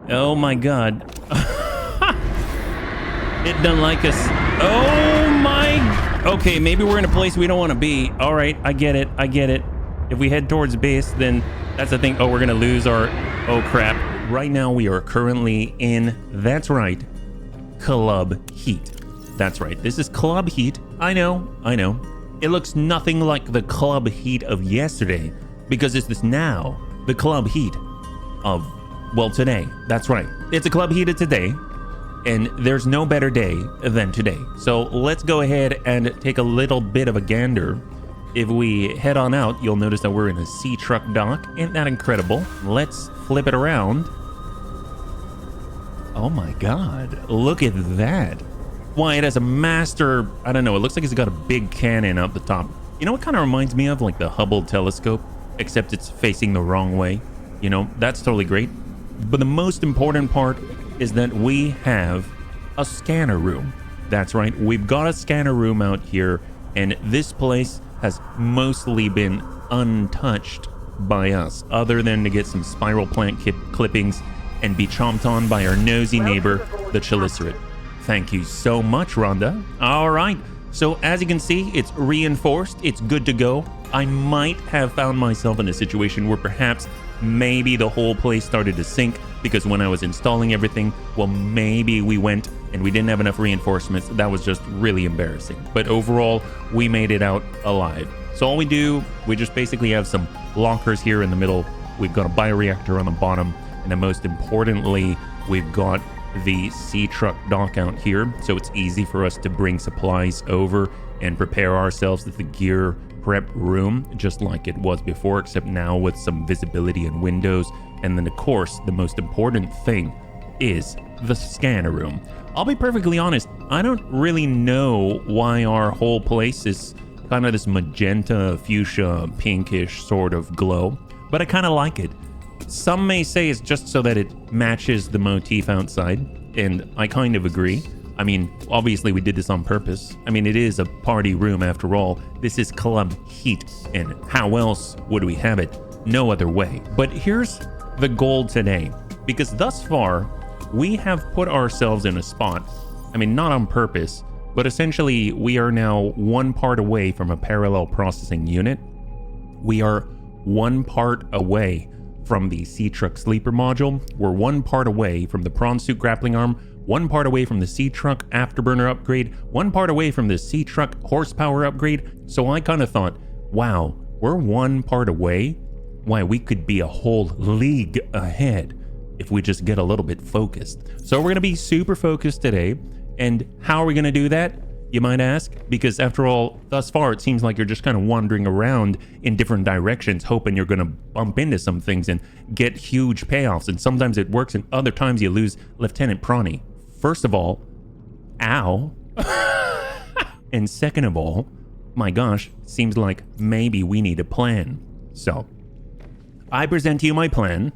Oh my god. It doesn't like us. Oh my. Okay, maybe we're in a place we don't want to be. All right, I get it. I get it. If we head towards base, then that's the thing. Oh, we're going to lose our... Oh, crap. Right now, we are currently in... That's right. Club heat. That's right. This is club heat. I know. I know. It looks nothing like the club heat of yesterday because this is now the club heat of, well, today. That's right. It's a club heat of today. And there's no better day than today. So let's go ahead and take a little bit of a gander. If we head on out, you'll notice that we're in a sea truck dock. Isn't that incredible? Let's flip it around. Oh my god. Look at that. Why, it has a master... I don't know. It looks like it's got a big cannon out the top. You know what kind of reminds me of? Like the Hubble telescope. Except it's facing the wrong way. You know, that's totally great. But the most important part is that we have a scanner room. That's right, we've got a scanner room out here, and this place has mostly been untouched by us, other than to get some spiral plant clippings and be chomped on by our nosy neighbor, the Chelicerae. Thank you so much, Rhonda. All right, so as you can see, it's reinforced, it's good to go. I might have found myself in a situation where perhaps maybe the whole place started to sink because when I was installing everything, well, maybe we went and we didn't have enough reinforcements. That was just really embarrassing. But overall, we made it out alive. So all we do, we just basically have some lockers here in the middle. We've got a bioreactor on the bottom. And then most importantly, we've got the sea truck dock out here. So it's easy for us to bring supplies over and prepare ourselves with the gear prep room, just like it was before, except now with some visibility and windows. And then of course, the most important thing is the scanner room. I'll be perfectly honest, I don't really know why our whole place is kind of this magenta, fuchsia, pinkish sort of glow, but I kind of like it. Some may say it's just so that it matches the motif outside, and I kind of agree. I mean, obviously we did this on purpose. I mean, it is a party room after all. This is club heat, and how else would we have it? No other way. But here's the goal today, because thus far, we have put ourselves in a spot. I mean, not on purpose, but essentially we are now one part away from a parallel processing unit. We are one part away from the Sea Truck sleeper module. We're one part away from the prawn suit grappling arm, one part away from the Sea Truck afterburner upgrade, one part away from the Sea Truck horsepower upgrade. So I kind of thought, wow, we're one part away. Why, we could be a whole league ahead if we just get a little bit focused. So we're going to be super focused today. And how are we going to do that, you might ask? Because after all, thus far, it seems like you're just kind of wandering around in different directions, hoping you're going to bump into some things and get huge payoffs. And sometimes it works, and other times you lose Lieutenant Prawny. First of all, ow. And second of all, my gosh, seems like maybe we need a plan. So, I present to you my plan.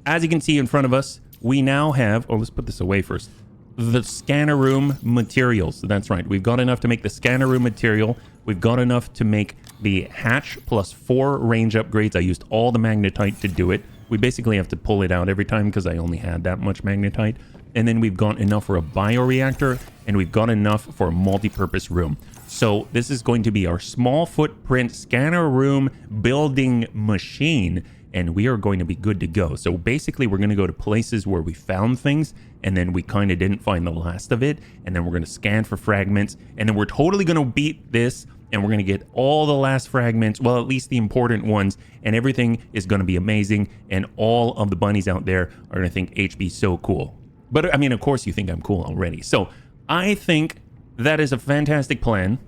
As you can see in front of us, we now have... Oh, let's put this away first. The scanner room materials. That's right. We've got enough to make the scanner room material. We've got enough to make the hatch plus 4 range upgrades. I used all the magnetite to do it. We basically have to pull it out every time because I only had that much magnetite. And then we've got enough for a bioreactor, and we've got enough for a multi-purpose room. So this is going to be our small footprint scanner room building machine, and we are going to be good to go. So basically we're going to go to places where we found things, and then we kind of didn't find the last of it, and then we're going to scan for fragments, and then we're totally going to beat this, and we're going to get all the last fragments, well, at least the important ones, and everything is going to be amazing, and all of the bunnies out there are going to think HB's so cool. But I mean, of course you think I'm cool already. So I think that is a fantastic plan.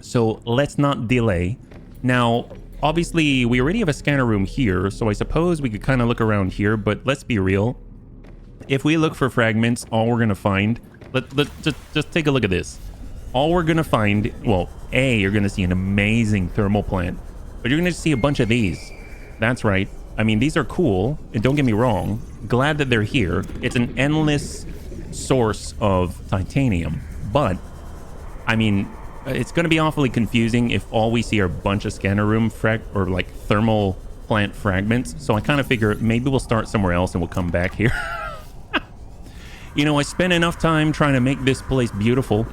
So let's not delay. Now, obviously, we already have a scanner room here, so I suppose we could kind of look around here, but let's be real. If we look for fragments, all we're going to find... Just take a look at this. All we're going to find... Well, A, you're going to see an amazing thermal plant, but you're going to see a bunch of these. That's right. I mean, these are cool, and don't get me wrong. Glad that they're here. It's an endless source of titanium, but, I mean... It's going to be awfully confusing if all we see are a bunch of scanner room or like thermal plant fragments. So I kind of figure maybe we'll start somewhere else and we'll come back here. You know, I spent enough time trying to make this place beautiful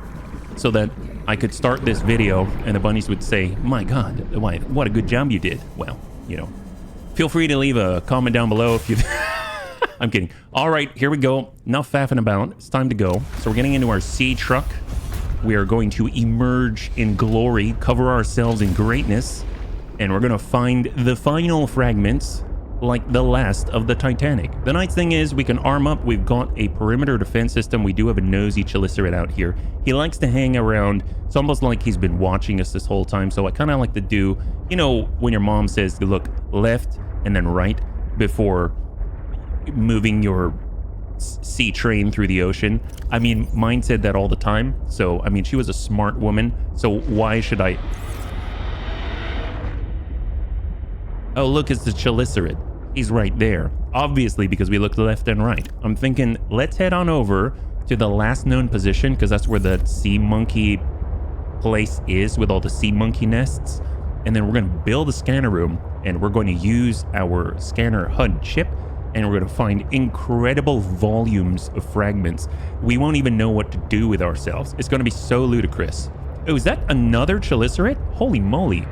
so that I could start this video and the bunnies would say, my God, what a good job you did. Well, you know, feel free to leave a comment down below if you... I'm kidding. All right, here we go. Enough faffing about. It's time to go. So we're getting into our sea truck. We are going to emerge in glory, cover ourselves in greatness, and we're going to find the final fragments like the last of the Titanic. The nice thing is we can arm up. We've got a perimeter defense system. We do have a nosy Chelicerate out here. He likes to hang around. It's almost like he's been watching us this whole time. So I kind of like to do, you know, when your mom says, look, left and then right before moving your sea train through the ocean. I mean, mine said that all the time. So, I mean, she was a smart woman. So why should I... Oh, look, it's the Chelicerate. He's right there. Obviously, because we looked left and right. I'm thinking, let's head on over to the last known position, because that's where the sea monkey place is with all the sea monkey nests. And then we're going to build a scanner room, and we're going to use our scanner HUD chip, and we're going to find incredible volumes of fragments. We won't even know what to do with ourselves. It's going to be so ludicrous. Oh, is that another Chelicerate? Holy moly.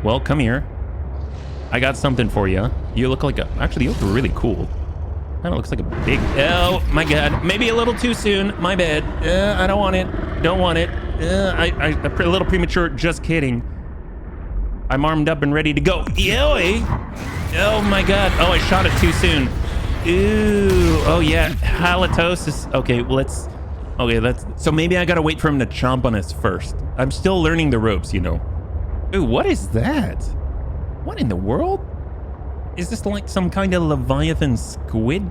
Well, come here. I got something for you. You look like a... Actually, you look really cool. Kind of looks like a big... Oh, my God. Maybe a little too soon. My bad. I don't want it. Don't want it. I'm a little premature. Just kidding. I'm armed up and ready to go. Yoey! Oh, my God. Oh, I shot it too soon. Ooh. Oh, yeah. Halitosis. Okay, well, let's... Okay, that's... So maybe I gotta wait for him to chomp on us first. I'm still learning the ropes, you know. Ooh, what is that? What in the world? Is this like some kind of Leviathan squid?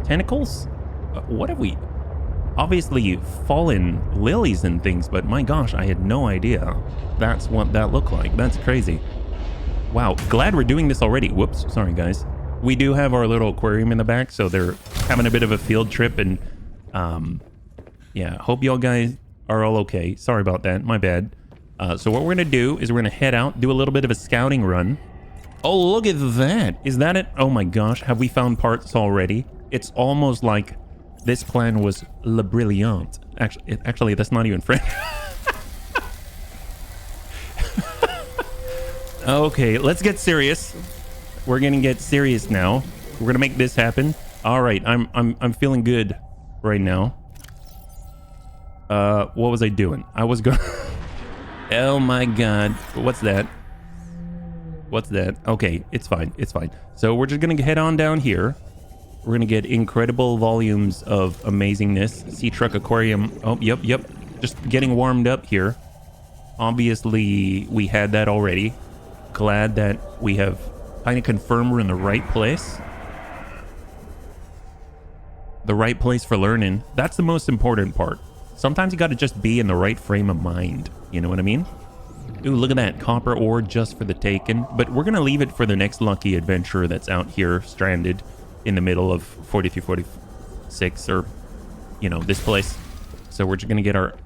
Tentacles? What have we... Obviously fallen lilies and things, but my gosh, I had no idea that's what that looked like. That's crazy. Wow, glad we're doing this already. Whoops, sorry guys. We do have our little aquarium in the back, so they're having a bit of a field trip, and yeah, hope y'all guys are all okay. Sorry about that, my bad. So what we're gonna do is we're gonna head out, do a little bit of a scouting run. Oh, look at that. Is that it? Oh my gosh, have we found parts already? It's almost like this plan was le brilliant. Actually, that's not even French. Okay, let's get serious. We're gonna get serious now. We're gonna make this happen. All right, I'm feeling good right now. What was I doing? I was going... Oh my God. What's that? What's that? Okay, it's fine. It's fine. So we're just gonna head on down here. We're gonna get incredible volumes of amazingness. Sea truck aquarium. Oh, yep. Just getting warmed up here. Obviously, we had that already. Glad that we have kind of confirmed we're in the right place. The right place for learning. That's the most important part. Sometimes you got to just be in the right frame of mind. You know what I mean? Ooh, look at that. Copper ore just for the taking. But we're going to leave it for the next lucky adventurer that's out here stranded in the middle of 4346 or, you know, this place. So we're just going to get our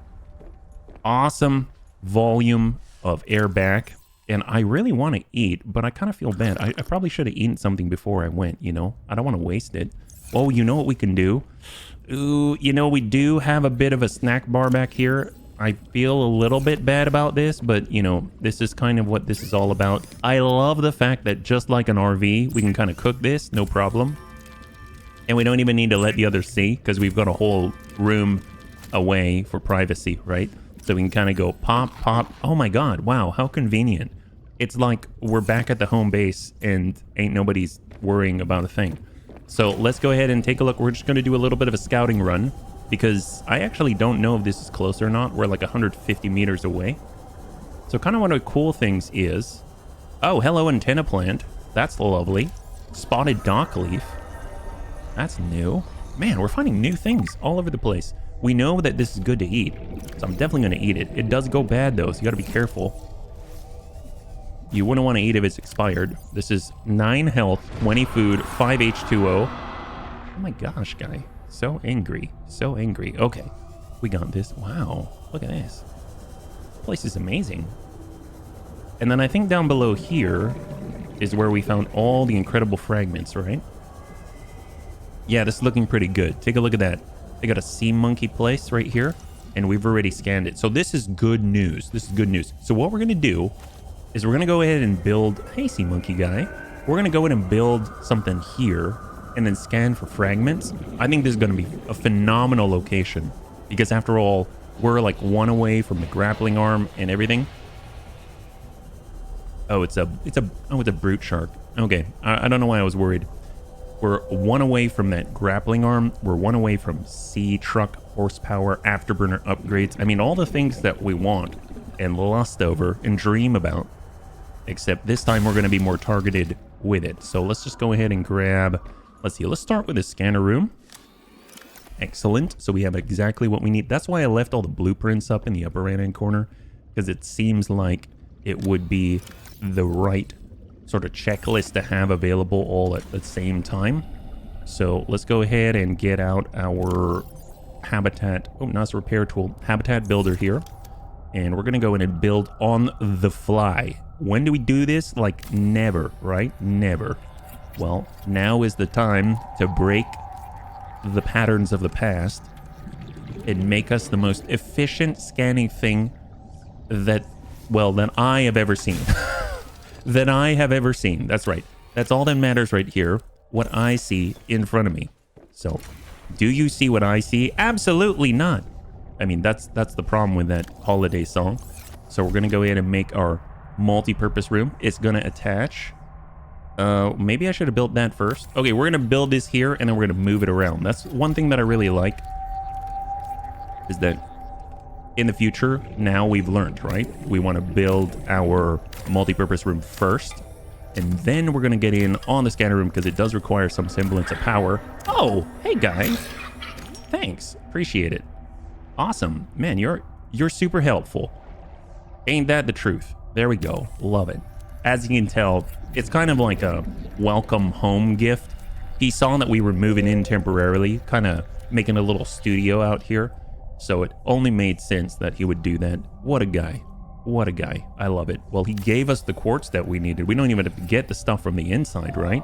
awesome volume of air back. And I really want to eat, but I kind of feel bad. I probably should have eaten something before I went, you know? I don't want to waste it. Oh, you know what we can do? Ooh, you know, we do have a bit of a snack bar back here. I feel a little bit bad about this, but, you know, this is kind of what this is all about. I love the fact that just like an RV, we can kind of cook this, no problem. And we don't even need to let the others see, because we've got a whole room away for privacy, right? So we can kind of go pop, pop. Oh my God, wow, how convenient. It's like we're back at the home base and ain't nobody's worrying about a thing. So let's go ahead and take a look. We're just going to do a little bit of a scouting run because I actually don't know if this is close or not. We're like 150 meters away. So kind of one of the cool things is... Oh, hello, antenna plant. That's lovely. Spotted dock leaf. That's new. Man, we're finding new things all over the place. We know that this is good to eat, so I'm definitely going to eat it. It does go bad, though, so you got to be careful. You wouldn't want to eat if it's expired. This is 9 health, 20 food, 5 H2O. Oh my gosh, guy. So angry. So angry. Okay. We got this. Wow. Look at this. This place is amazing. And then I think down below here is where we found all the incredible fragments, right? Yeah, this is looking pretty good. Take a look at that. They got a sea monkey place right here, and we've already scanned it. So this is good news. This is good news. So what we're going to do is we're going to go ahead and build... Hey, sea monkey guy. We're going to go ahead and build something here and then scan for fragments. I think this is going to be a phenomenal location because after all, we're like one away from the grappling arm and everything. Oh, it's a brute shark. Okay, I don't know why I was worried. We're one away from that grappling arm. We're one away from sea truck horsepower, afterburner upgrades. I mean, all the things that we want and lust over and dream about. Except this time we're going to be more targeted with it. So let's just go ahead and grab... Let's see. Let's start with the scanner room. Excellent. So we have exactly what we need. That's why I left all the blueprints up in the upper right-hand corner. Because it seems like it would be the right sort of checklist to have available all at the same time. So let's go ahead and get out our habitat. Oh, nice repair tool. Habitat builder here. And we're going to go in and build on the fly. When do we do this? Like never, right? Never. Well, now is the time to break the patterns of the past and make us the most efficient scanning thing that, well, that I have ever seen. That I have ever seen. That's right. That's all that matters right here. What I see in front of me. So, do you see what I see? Absolutely not. I mean, that's the problem with that holiday song. So we're going to go ahead and make our multi-purpose room. It's going to attach. Maybe I should have built that first. Okay, we're going to build this here and then we're going to move it around. That's one thing that I really like. Is that in the future, now we've learned, right? We want to build our multi-purpose room first. And then we're going to get in on the scanner room because it does require some semblance of power. Oh, hey guys. Thanks. Appreciate it. Awesome. Man, you're super helpful. Ain't that the truth? There we go. Love it. As you can tell, it's kind of like a welcome home gift. He saw that we were moving in temporarily, kind of making a little studio out here. So it only made sense that he would do that. What a guy. What a guy. I love it. Well, he gave us the quartz that we needed. We don't even have to get the stuff from the inside, right?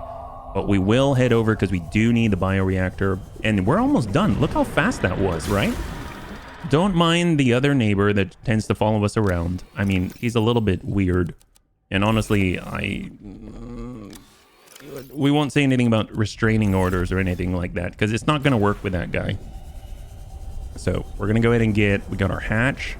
But we will head over because we do need the bioreactor. And we're almost done. Look how fast that was, right? Don't mind the other neighbor that tends to follow us around. I mean, he's a little bit weird. And honestly, we won't say anything about restraining orders or anything like that because it's not going to work with that guy. So we're going to go ahead and we got our hatch.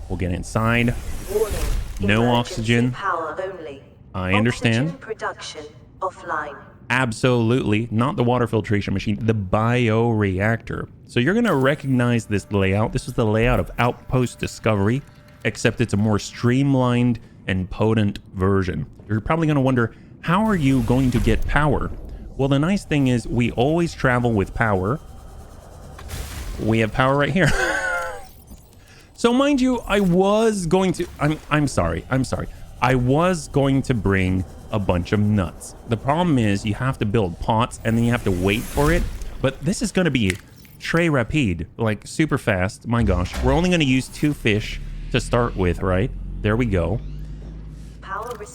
We'll get inside. Warning. No oxygen. Power only. I understand. Oxygen production offline. Absolutely. Not the water filtration machine, the bioreactor. So you're going to recognize this layout. This is the layout of Outpost Discovery, except it's a more streamlined and potent version. You're probably going to wonder, how are you going to get power? Well, the nice thing is we always travel with power. We have power right here. So mind you, I was going to... I'm sorry. I was going to bring a bunch of nuts. The problem is you have to build pots and then you have to wait for it. But this is going to be très rapide, like super fast. My gosh, we're only going to use 2 fish to start with, right? There we go.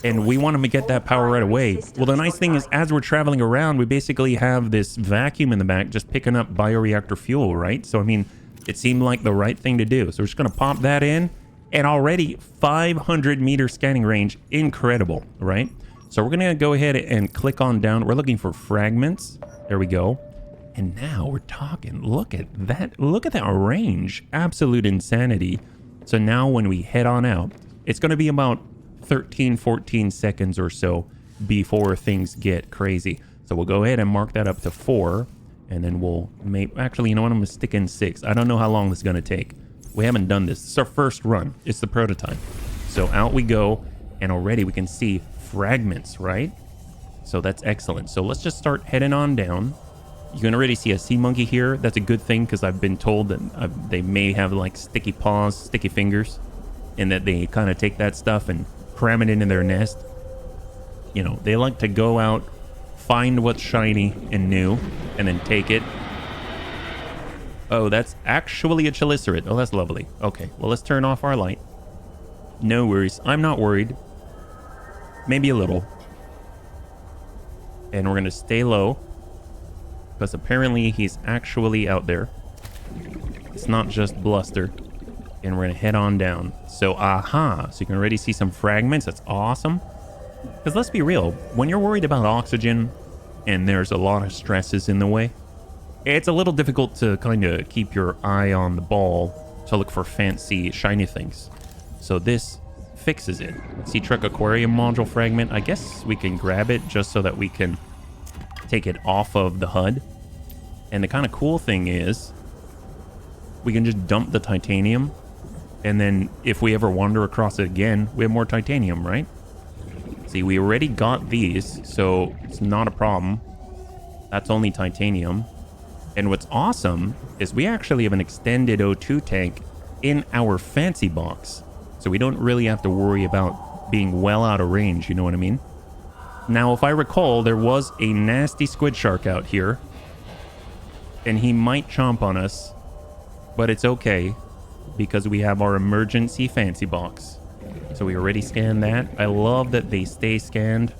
And we want to get that power right away. Well, the nice thing is as we're traveling around, we basically have this vacuum in the back just picking up bioreactor fuel, right? So, I mean, it seemed like the right thing to do. So we're just going to pop that in. And already 500 meter scanning range. Incredible, right? So we're going to go ahead and click on down. We're looking for fragments. There we go. And now we're talking. Look at that. Look at that range. Absolute insanity. So now when we head on out, it's going to be about 13-14 seconds or so before things get crazy. So we'll go ahead and mark that up to 4. And then we'll make... Actually, you know what? I'm going to stick in 6. I don't know how long this is going to take. We haven't done this. It's our first run. It's the prototype. So out we go. And already we can see fragments, right? So that's excellent. So let's just start heading on down. You can already see a sea monkey here. That's a good thing because I've been told that they may have like sticky paws, sticky fingers. And that they kind of take that stuff and cram it into their nest. You know, they like to go out, find what's shiny and new, and then take it. Oh, that's actually a chelicerate. Oh, that's lovely. Okay, well, let's turn off our light. No worries. I'm not worried. Maybe a little. And we're going to stay low. Because apparently he's actually out there. It's not just bluster. And we're going to head on down. So, aha. So you can already see some fragments. That's awesome. Because let's be real. When you're worried about oxygen and there's a lot of stresses in the way, it's a little difficult to kind of keep your eye on the ball to look for fancy, shiny things. So this fixes it. Sea Truck Aquarium module fragment. I guess we can grab it just so that we can take it off of the HUD. And the kind of cool thing is we can just dump the titanium. And then if we ever wander across it again, we have more titanium, right? See, we already got these, so it's not a problem. That's only titanium. And what's awesome is we actually have an extended O2 tank in our fancy box. So we don't really have to worry about being well out of range, you know what I mean? Now, if I recall, there was a nasty squid shark out here. And he might chomp on us. But it's okay, because we have our emergency fancy box. So we already scanned that. I love that they stay scanned.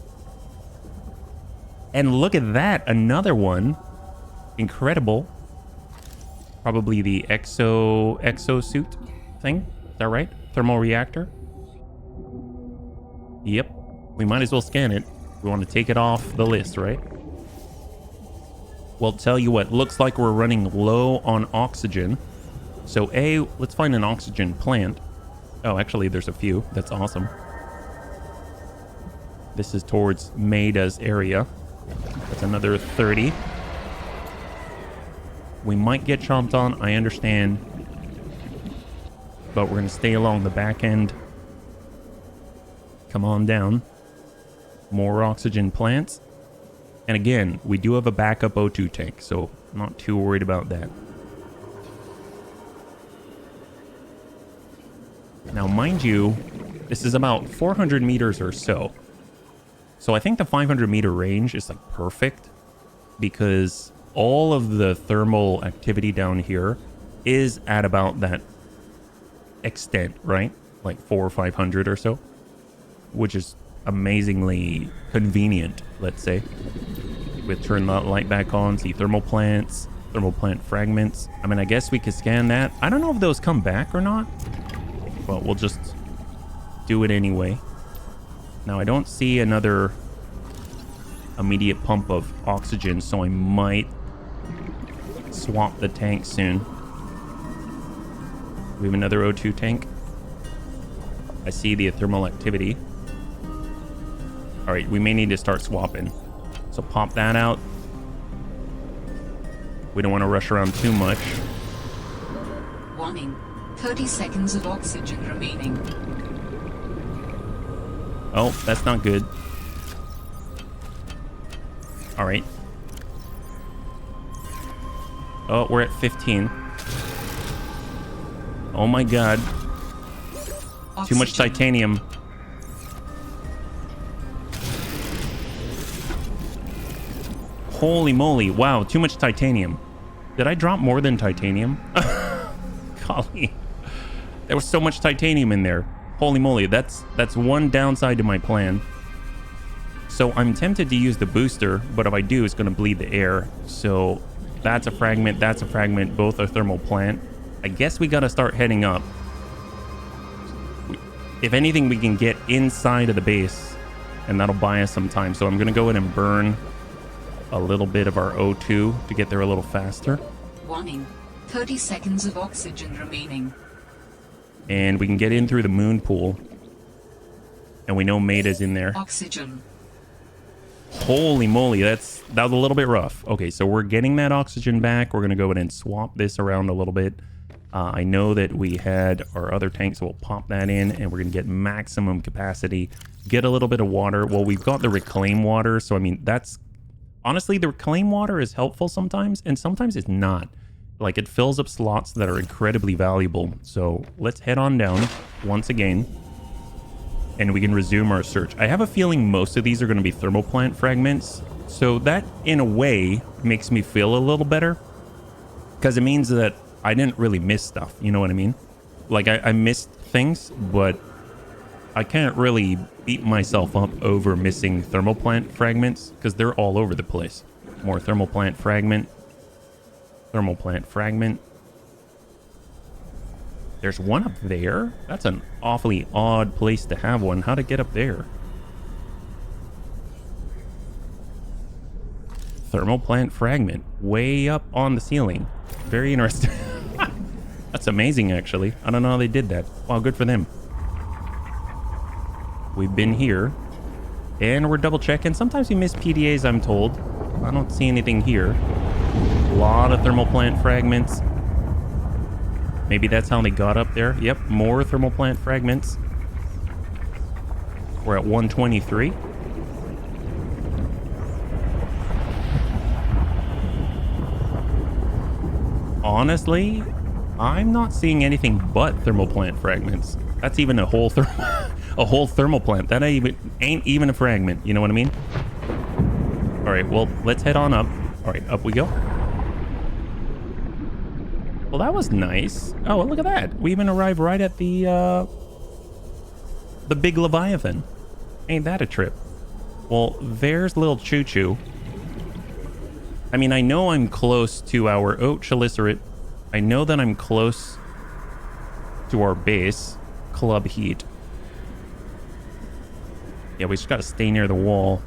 And look at that, another one. Incredible. Probably the exosuit thing. Is that right? Thermal reactor. Yep. We might as well scan it. We want to take it off the list, right? Well, tell you what, looks like we're running low on oxygen. So let's find an oxygen plant. Oh, actually, there's a few. That's awesome. This is towards Maida's area. That's another 30. We might get chomped on, I understand. But we're going to stay along the back end. Come on down. More oxygen plants. And again, we do have a backup O2 tank, so I'm not too worried about that. Now, mind you, this is about 400 meters or so. So I think the 500 meter range is like perfect because all of the thermal activity down here is at about that extent, right? Like 400 or 500 or so, which is amazingly convenient, let's say. We turn the light back on, see thermal plants, thermal plant fragments. I mean, I guess we could scan that. I don't know if those come back or not, but we'll just do it anyway. Now, I don't see another immediate pump of oxygen, so I might swap the tank soon. We have another O2 tank. I see the thermal activity. All right, we may need to start swapping. So pop that out. We don't want to rush around too much. Warning. 30 seconds of oxygen remaining. Oh, that's not good. All right. Oh, we're at 15. Oh my god. Oxygen. Too much titanium. Holy moly. Wow, too much titanium. Did I drop more than titanium? Golly. There was so much titanium in there. Holy moly, that's one downside to my plan. So I'm tempted to use the booster, but if I do, it's going to bleed the air. So that's a fragment, both are thermal plant. I guess we got to start heading up. If anything, we can get inside of the base, and that'll buy us some time. So I'm going to go in and burn a little bit of our O2 to get there a little faster. Warning. 30 seconds of oxygen remaining. And we can get in through the moon pool. And we know Maida's in there. Oxygen. Holy moly, that was a little bit rough. Okay, so we're getting that oxygen back. We're going to go in and swap this around a little bit. I know that we had our other tank, so we'll pop that in, and we're going to get maximum capacity. Get a little bit of water. Well, we've got the reclaim water, so I mean, that's... Honestly, the reclaim water is helpful sometimes, and sometimes it's not. Like, it fills up slots that are incredibly valuable. So let's head on down once again, and we can resume our search. I have a feeling most of these are going to be thermal plant fragments, so that, in a way, makes me feel a little better, because it means that I didn't really miss stuff, you know what I mean? Like, I missed things, but I can't really beat myself up over missing thermal plant fragments because they're all over the place. More thermal plant fragment. Thermal plant fragment. There's one up there? That's an awfully odd place to have one. How'd it get up there? Thermal plant fragment. Way up on the ceiling. Very interesting. That's amazing, actually. I don't know how they did that. Wow, good for them. We've been here. And we're double checking. Sometimes we miss PDAs, I'm told. I don't see anything here. A lot of thermal plant fragments. Maybe that's how they got up there. Yep, more thermal plant fragments. We're at 123. Honestly, I'm not seeing anything but thermal plant fragments. That's even a whole a whole thermal plant. That ain't even a fragment. You know what I mean? All right, well, let's head on up. All right, up we go. Well, that was nice. Oh, well, look at that. We even arrived right at the big Leviathan. Ain't that a trip? Well, there's little Choo Choo. I mean, I know I'm close to our Chalicerate. I know that I'm close to our base, Club Heat. Yeah, we just gotta stay near the wall.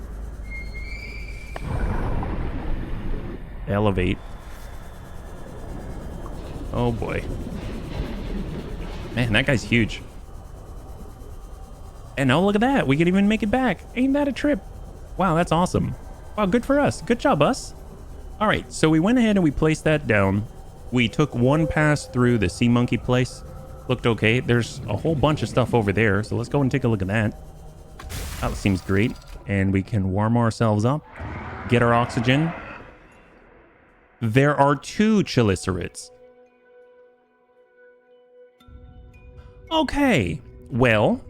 Elevate. Oh boy. Man, that guy's huge. And oh, look at that. We can even make it back. Ain't that a trip? Wow, that's awesome. Wow, good for us. Good job, us. All right, so we went ahead and we placed that down. We took one pass through the sea monkey place. Looked okay. There's a whole bunch of stuff over there, so let's go and take a look at that. That seems great. And we can warm ourselves up, get our oxygen. There are 2 chelicerates. Okay, well,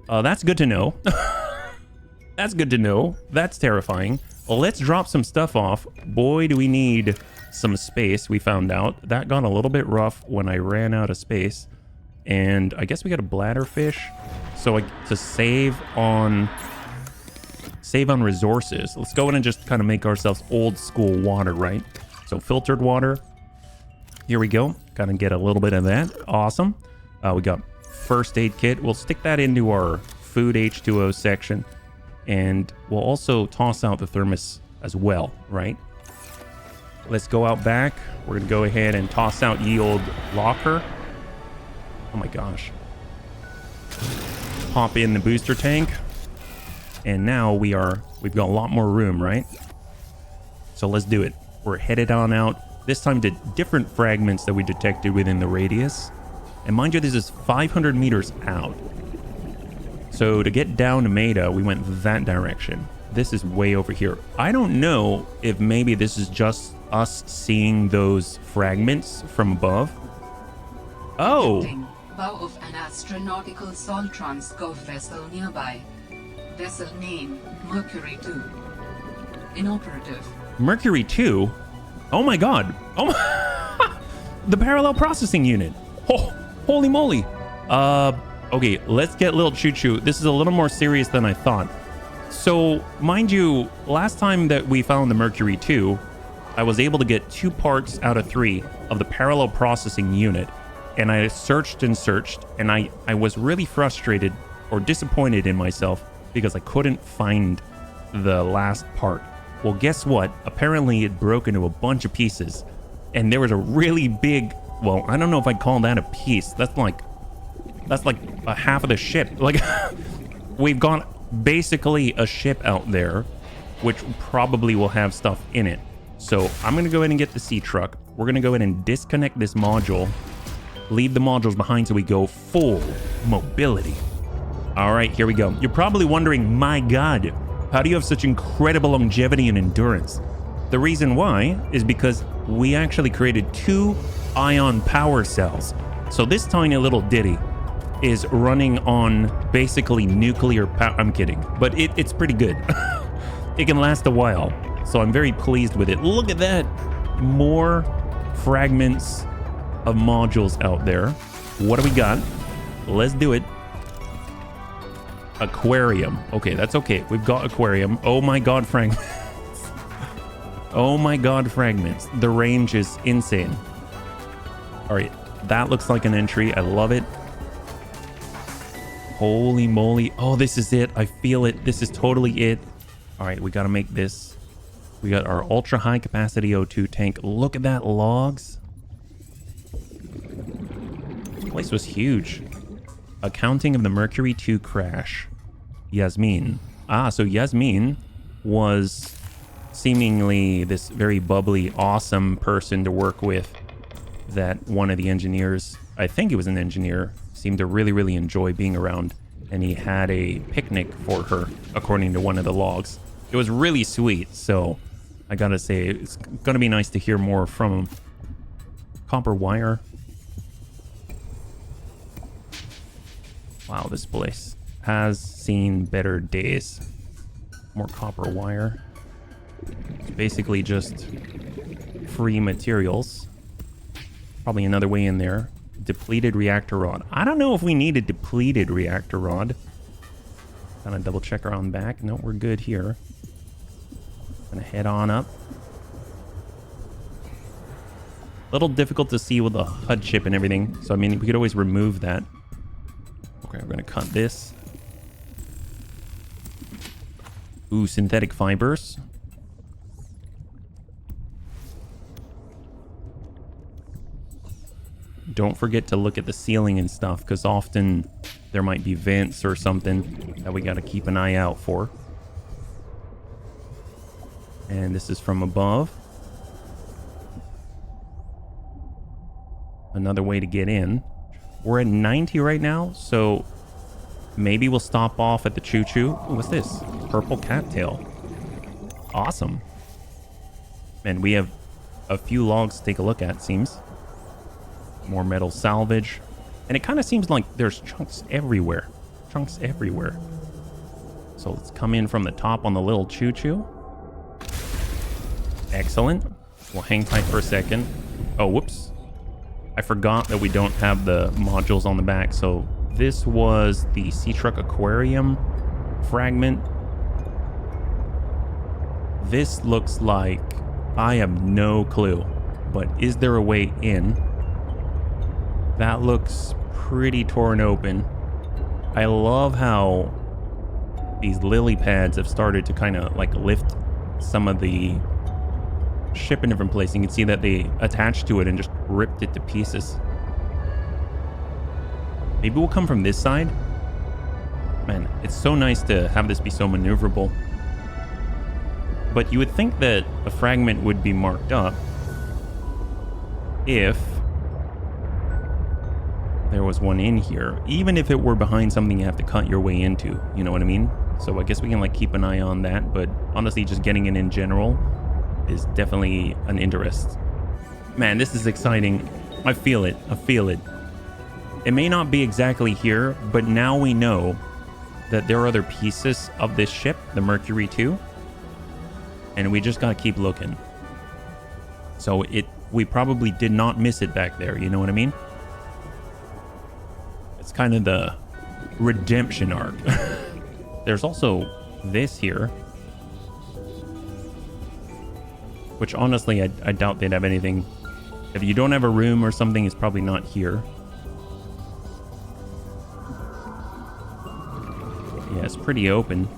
that's good to know. That's good to know. That's terrifying. Well, let's drop some stuff off. Boy, do we need some space, we found out. That got a little bit rough when I ran out of space. And I guess we got a bladderfish. So to save on resources, let's go in and just kind of make ourselves old school water, right? So filtered water. Here we go. Kind of get a little bit of that. Awesome. We got first aid kit. We'll stick that into our food H2O section. And we'll also toss out the thermos as well, right? Let's go out back. We're going to go ahead and toss out ye old locker. Oh my gosh. Pop in the booster tank. And now we've got a lot more room, right? So let's do it. We're headed on out. This time to different fragments that we detected within the radius. And mind you, this is 500 meters out. So to get down to Meta, we went that direction. This is way over here. I don't know if maybe this is just us seeing those fragments from above. Oh! Bow of an astronautical Soltrons Gov vessel nearby. Vessel name, Mercury 2. Inoperative. Mercury 2? Oh my god. Oh my the parallel processing unit. Oh, holy moly. Okay, let's get little Choo Choo. This is a little more serious than I thought. So, mind you, last time that we found the Mercury 2, I was able to get 2 parts out of 3 of the parallel processing unit. And I searched and searched, and I was really frustrated or disappointed in myself because I couldn't find the last part. Well, guess what? Apparently it broke into a bunch of pieces. And there was a really big, well, I don't know if I'd call that a piece. That's like a half of the ship. Like, we've got basically a ship out there, which probably will have stuff in it. So I'm going to go ahead and get the sea truck. We're going to go ahead and disconnect this module. Leave the modules behind so we go full mobility. All right, here we go. You're probably wondering, my God, how do you have such incredible longevity and endurance? The reason why is because we actually created 2 ion power cells. So this tiny little ditty is running on basically nuclear power. I'm kidding, but it's pretty good. It can last a while. So I'm very pleased with it. Look at that. More fragments of modules out there. What do we got? Let's do it. Aquarium. Okay, that's okay. We've got aquarium. Oh my god, fragments. Oh my god, fragments. The range is insane. All right, that looks like an entry. I love it. Holy moly. Oh, this is it. I feel it. This is totally it. All right, we got to make this. We got our ultra high capacity O2 tank. Look at that, logs. This place was huge. Accounting of the Mercury 2 crash. Yasmin. Ah, so Yasmin was seemingly this very bubbly, awesome person to work with that one of the engineers, I think he was an engineer, seemed to really, really enjoy being around. And he had a picnic for her, according to one of the logs. It was really sweet, so I gotta say, it's gonna be nice to hear more from him. Copper wire. Wow, this place has seen better days. More copper wire. It's basically just free materials. Probably another way in there. Depleted reactor rod. I don't know if we need a depleted reactor rod. Gonna double check around back. No, we're good here. Gonna head on up. A little difficult to see with the HUD chip and everything. So, I mean, we could always remove that. Okay, we're gonna cut this. Ooh, synthetic fibers. Don't forget to look at the ceiling and stuff, because often there might be vents or something that we got to keep an eye out for. And this is from above. Another way to get in. We're at 90 right now, so maybe we'll stop off at the choo-choo. What's this? Purple cattail. Awesome. And we have a few logs to take a look at, seems. More metal salvage. And it kind of seems like there's chunks everywhere. Chunks everywhere. So let's come in from the top on the little choo-choo. Excellent. We'll hang tight for a second. Oh, whoops. I forgot that we don't have the modules on the back. So this was the Sea Truck Aquarium fragment. This looks like... I have no clue. But is there a way in? That looks pretty torn open. I love how these lily pads have started to kind of like lift some of the ship in different places. You can see that they attached to it and just ripped it to pieces. Maybe we'll come from this side. Man, it's so nice to have this be so maneuverable. But you would think that a fragment would be marked up if there was one in here, even if it were behind something you have to cut your way into, you know what I mean? So I guess we can like keep an eye on that, but honestly, just getting it in general is definitely an interest. Man, this is exciting. I feel it. I feel it. It may not be exactly here, but now we know that there are other pieces of this ship, the Mercury 2, and we just gotta keep looking. So we probably did not miss it back there, you know what I mean? It's kind of the redemption arc. There's also this here, which honestly, I doubt they'd have anything. If you don't have a room or something, it's probably not here. Yeah, it's pretty open.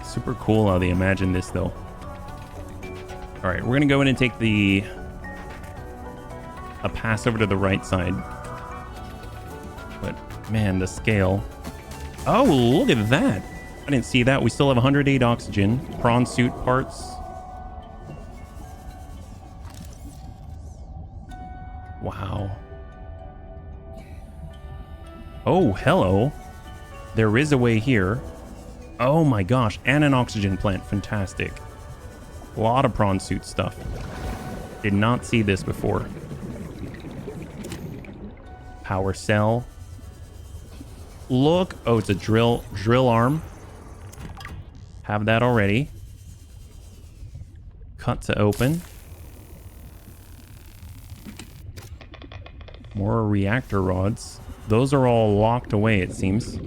Super cool how they imagine this, though. All right, we're gonna go in and take a pass over to the right side. But man, the scale. Oh, look at that. I didn't see that. We still have 108 oxygen. Prawn suit parts. Wow. Oh, hello. There is a way here. Oh my gosh. And an oxygen plant. Fantastic. A lot of prawn suit stuff. Did not see this before. Power cell. Look. Oh, it's a drill arm. Have that already. Cut to open. More reactor rods. Those are all locked away, it seems.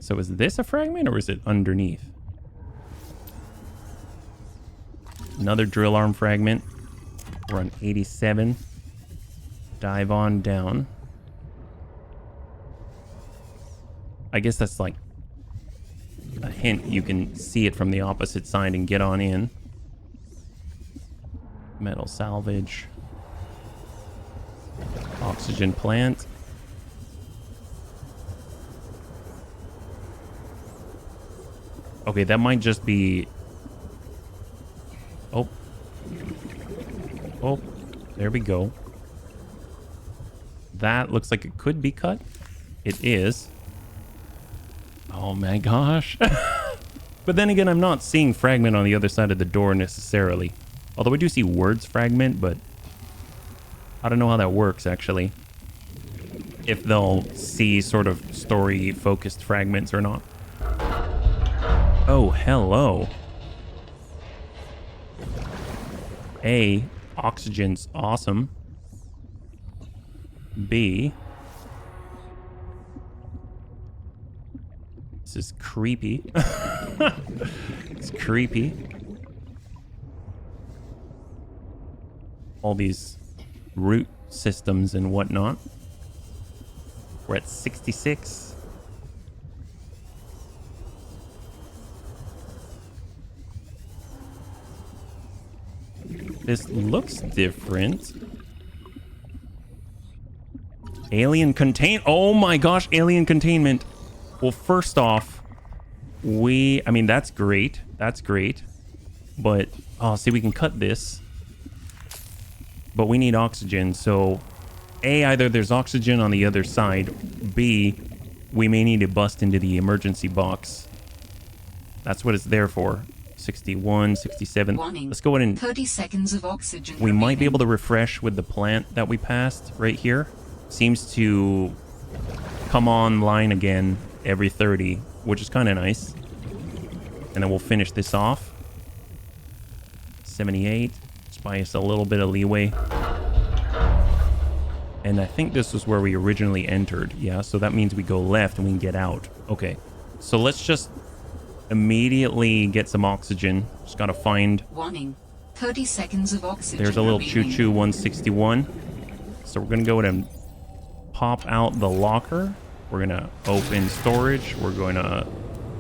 So is this a fragment or is it underneath? Another drill arm fragment. We're on 87. Dive on down. I guess that's like a hint. You can see it from the opposite side and get on in. Metal salvage. Oxygen plant. Okay, that might just be... Oh. Oh, there we go. That looks like it could be cut. It is. Oh my gosh. But then again, I'm not seeing fragment on the other side of the door necessarily. Although I do see words fragment, but I don't know how that works actually. If they'll see sort of story focused fragments or not. Oh, hello. A, oxygen's awesome. B, this is creepy. It's creepy. All these root systems and whatnot. We're at 66. This looks different. Alien contain... Oh my gosh, alien containment. Well, first off, I mean, that's great. That's great. But, oh, see, we can cut this. But we need oxygen, so... A, either there's oxygen on the other side. B, we may need to bust into the emergency box. That's what it's there for. 61, 67. Warning. Let's go ahead and... 30 seconds of oxygen We remaining. might be able to refresh with the plant that we passed right here. Seems to come online again every 30, which is kind of nice. And then we'll finish this off. 78. Just buy us a little bit of leeway. And I think this was where we originally entered. Yeah, so that means we go left and we can get out. Okay, so let's just immediately get some oxygen. Just gotta find... Warning. 30 seconds of oxygen There's a little remaining. choo-choo 161. So we're gonna go ahead and pop out the locker. We're gonna open storage. We're going to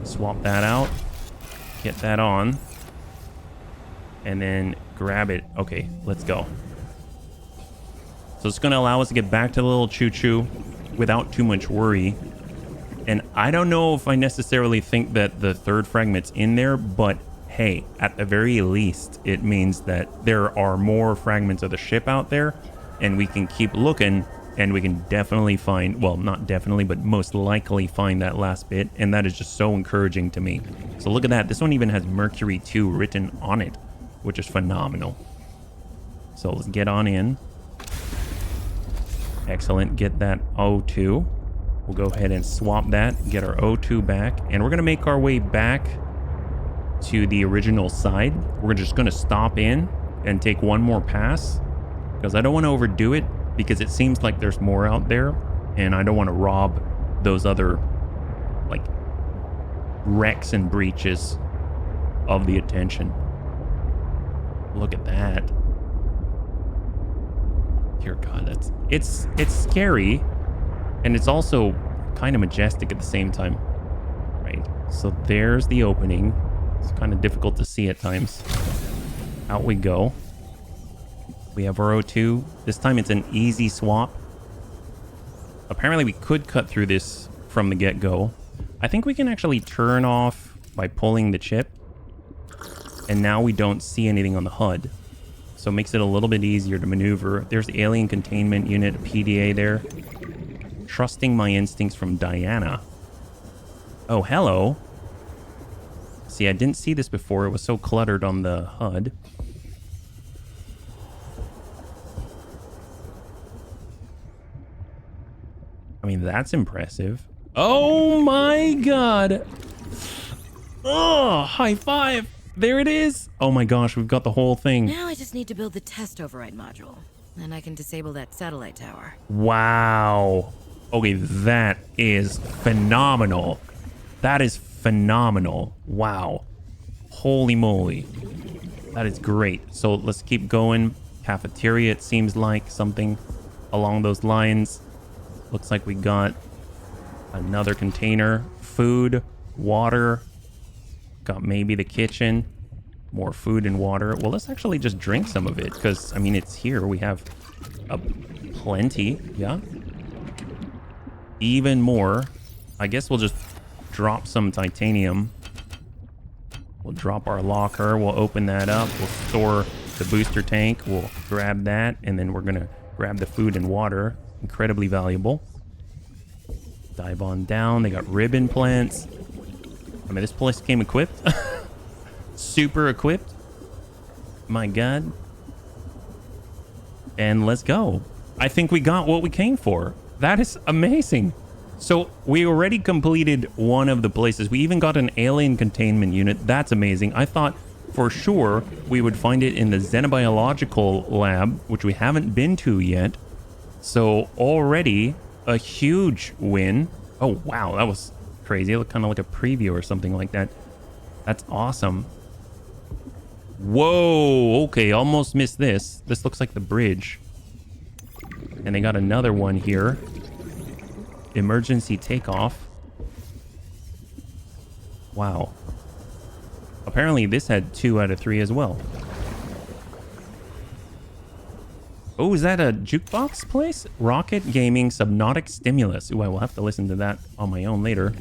swap that out. Get that on. And then grab it. Okay, let's go. So it's going to allow us to get back to the little choo-choo without too much worry. And I don't know if I necessarily think that the third fragment's in there, but hey, at the very least, it means that there are more fragments of the ship out there, and we can keep looking, and we can definitely find, well, not definitely, but most likely find that last bit, and that is just so encouraging to me. So look at that. This one even has Mercury 2 written on it, which is phenomenal. So let's get on in. Excellent. Get that O2. We'll go ahead and swap that, get our O2 back, and we're going to make our way back to the original side. We're just going to stop in and take one more pass because I don't want to overdo it because it seems like there's more out there and I don't want to rob those other like wrecks and breaches of the attention. Look at that. Dear God, it's scary, and it's also kind of majestic at the same time. Right. So there's the opening. It's kind of difficult to see at times. Out we go. We have our O2. This time it's an easy swap. Apparently we could cut through this from the get-go. I think we can actually turn off by pulling the chip. And now we don't see anything on the HUD. So it makes it a little bit easier to maneuver. There's the alien containment unit, PDA there. Trusting my instincts from Diana. Oh, hello. See, I didn't see this before. It was so cluttered on the HUD. I mean, that's impressive. Oh my God. Oh, high five. There it is. Oh my gosh, we've got the whole thing. Now I just need to build the test override module. Then I can disable that satellite tower. Wow. Okay, that is phenomenal. That is phenomenal. Wow. Holy moly. That is great. So let's keep going. Cafeteria, it seems like something along those lines. Looks like we got another container. Food, water. Got maybe the kitchen. More food and water. Well, let's actually just drink some of it because, I mean, it's here. We have plenty. Yeah. Even more. I guess we'll just drop some titanium. We'll drop our locker. We'll open that up. We'll store the booster tank. We'll grab that. And then we're going to grab the food and water. Incredibly valuable. Dive on down. They got ribbon plants. I mean, this place came equipped. Super equipped. My God. And let's go. I think we got what we came for. That is amazing. So we already completed one of the places. We even got an alien containment unit. That's amazing. I thought for sure we would find it in the xenobiological lab, which we haven't been to yet. So already a huge win. Oh, wow. That was crazy. It looked kind of like a preview or something like that. That's awesome. Whoa. Okay. Almost missed this. This looks like the bridge. And they got another one here. Emergency takeoff. Wow. Apparently this had 2 out of 3 as well. Oh, is that a jukebox place? Rocket Gaming Subnautic Stimulus. Ooh, I will have to listen to that on my own later.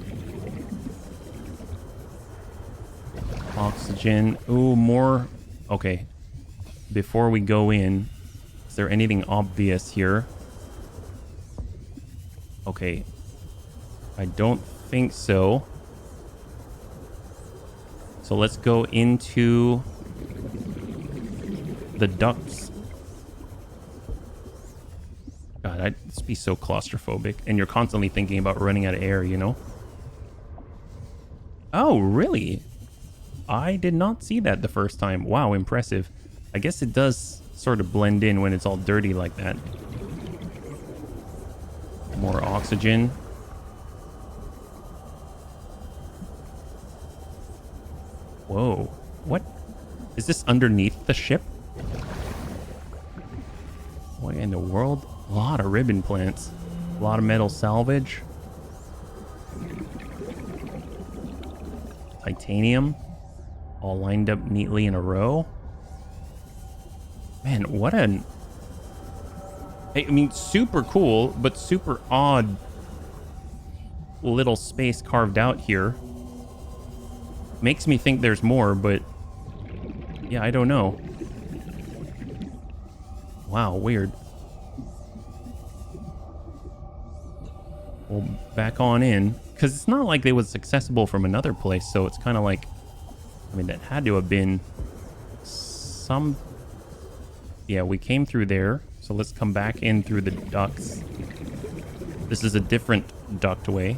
Oxygen. Ooh, more. Okay. Before we go in, is there anything obvious here? Okay. I don't think so. So let's go into the ducts. God, I'd just be so claustrophobic. And you're constantly thinking about running out of air, you know? Oh, really? I did not see that the first time. Wow, impressive. I guess it does sort of blend in when it's all dirty like that. More oxygen. Whoa. What? Is this underneath the ship? What in the world? A lot of ribbon plants. A lot of metal salvage. Titanium. All lined up neatly in a row. Man, what an... I mean, super cool, but super odd little space carved out here. Makes me think there's more, but yeah, I don't know. Wow, weird. Well, back on in, because it's not like it was accessible from another place, so it's kind of like, I mean, that had to have been some... Yeah, we came through there, so let's come back in through the ducts. This is a different ductway.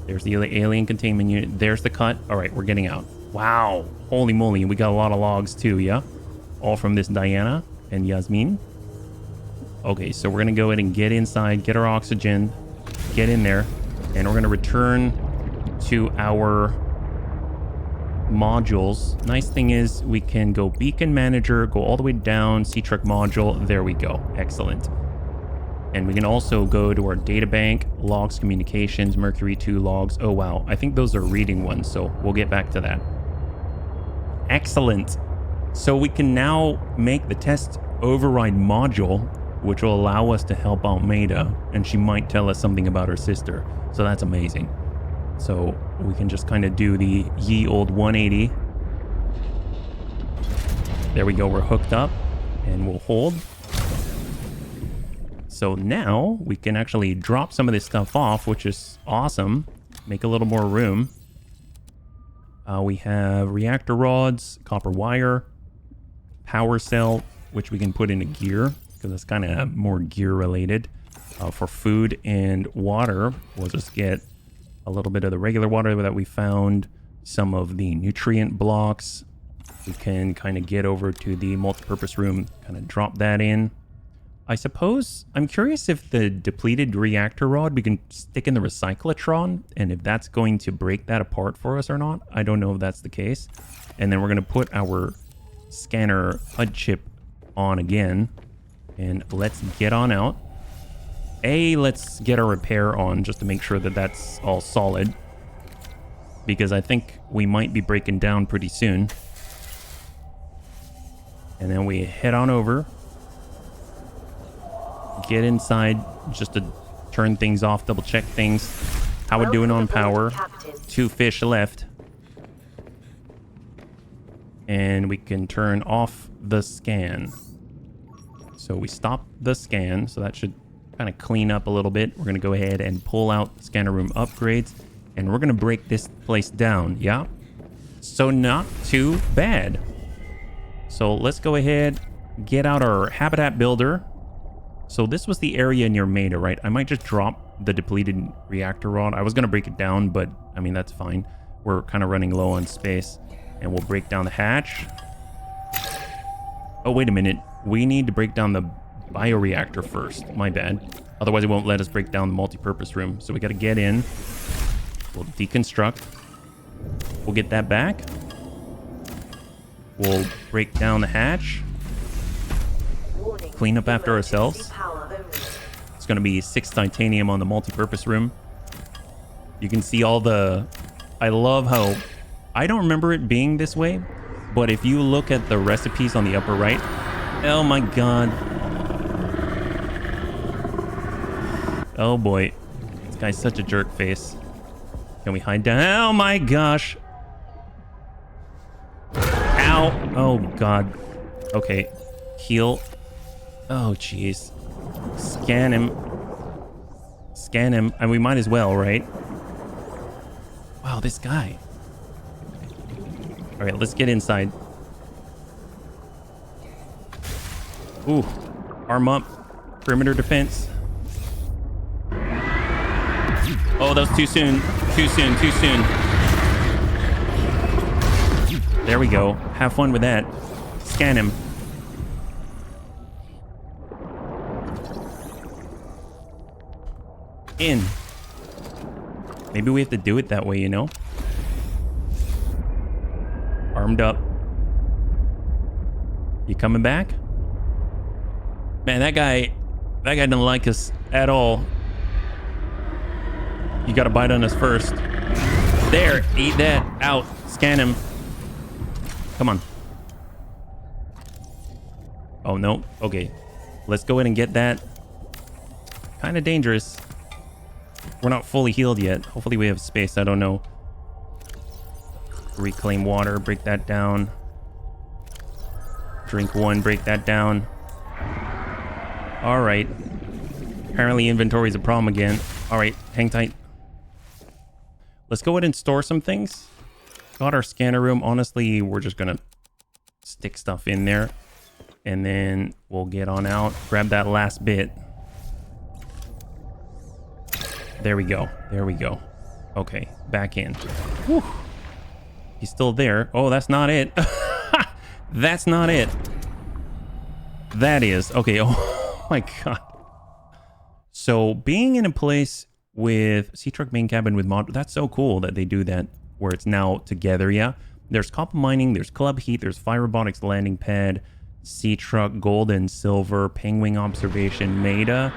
There's the alien containment unit. There's the cut. All right, we're getting out. Wow. Holy moly. We got a lot of logs too, yeah? All from this Diana and Yasmin. Okay, so we're going to go ahead and get inside, get our oxygen, get in there, and we're going to return to our modules. Nice thing is we can go beacon manager, go all the way down, sea truck module. There we go. Excellent. And we can also go to our data bank, logs, communications, Mercury 2 logs. Oh, wow. I think those are reading ones, so we'll get back to that. Excellent. So we can now make the test override module, which will allow us to help out Maida, and she might tell us something about her sister. So that's amazing. So we can just kind of do the ye old 180. There we go. We're hooked up, and we'll hold. So now we can actually drop some of this stuff off, which is awesome. Make a little more room. We have reactor rods, copper wire, power cell, which we can put into gear because it's kind of more gear related. For food and water, we'll just get a little bit of the regular water that we found, some of the nutrient blocks, We can kind of get over to the multipurpose room, kind of drop that in. I suppose, I'm curious if the depleted reactor rod we can stick in the recyclotron, and if that's going to break that apart for us or not. I don't know if that's the case. And then we're going to put our scanner HUD chip on again, and let's get on out. Let's get our repair on just to make sure that that's all solid, because I think we might be breaking down pretty soon. And then we head on over, get inside just to turn things off, double check things. How we're doing on power. 2 fish left. And we can turn off the scan. So we stop the scan, so that should kind of clean up a little bit. We're going to go ahead and pull out the scanner room upgrades, and we're going to break this place down. Yeah. So not too bad. So let's go ahead, get out our habitat builder. So this was the area near Maida, right? I might just drop the depleted reactor rod. I was going to break it down, but I mean, that's fine. We're kind of running low on space, and we'll break down the hatch. Oh, wait a minute. We need to break down the bioreactor first. My bad. Otherwise, it won't let us break down the multi-purpose room. So we got to get in. We'll deconstruct. We'll get that back. We'll break down the hatch. Clean up after ourselves. It's going to be 6 titanium on the multi-purpose room. You can see all the... I love how... I don't remember it being this way, but if you look at the recipes on the upper right... Oh my god. Oh boy. This guy's such a jerk face. Can we hide down? Oh my gosh. Ow. Oh god. Okay. Heal. Oh jeez. Scan him. Scan him. And we might as well, right? Wow, this guy. Alright, let's get inside. Ooh. Arm up. Perimeter defense. Oh, that was too soon. Too soon. Too soon. There we go. Have fun with that. Scan him. In. Maybe we have to do it that way, you know? Armed up. You coming back? Man, that guy didn't like us at all. You gotta bite on us first. There, eat that. Out. Scan him. Come on. Oh, no. Okay. Let's go ahead and get that. Kind of dangerous. We're not fully healed yet. Hopefully we have space. I don't know. Reclaim water. Break that down. Drink 1. Break that down. All right. Apparently inventory is a problem again. All right. Hang tight. Let's go ahead and store some things. Got our scanner room. Honestly, we're just going to stick stuff in there. And then we'll get on out. Grab that last bit. There we go. There we go. Okay, back in. Whew. He's still there. Oh, that's not it. That's not it. That is. Okay, oh my god. So being in a place with Sea Truck main cabin with mod, that's so cool that they do that where it's now together, yeah? There's copper mining, there's club heat, there's fire robotics landing pad, Sea Truck, gold and silver, penguin observation, Maida.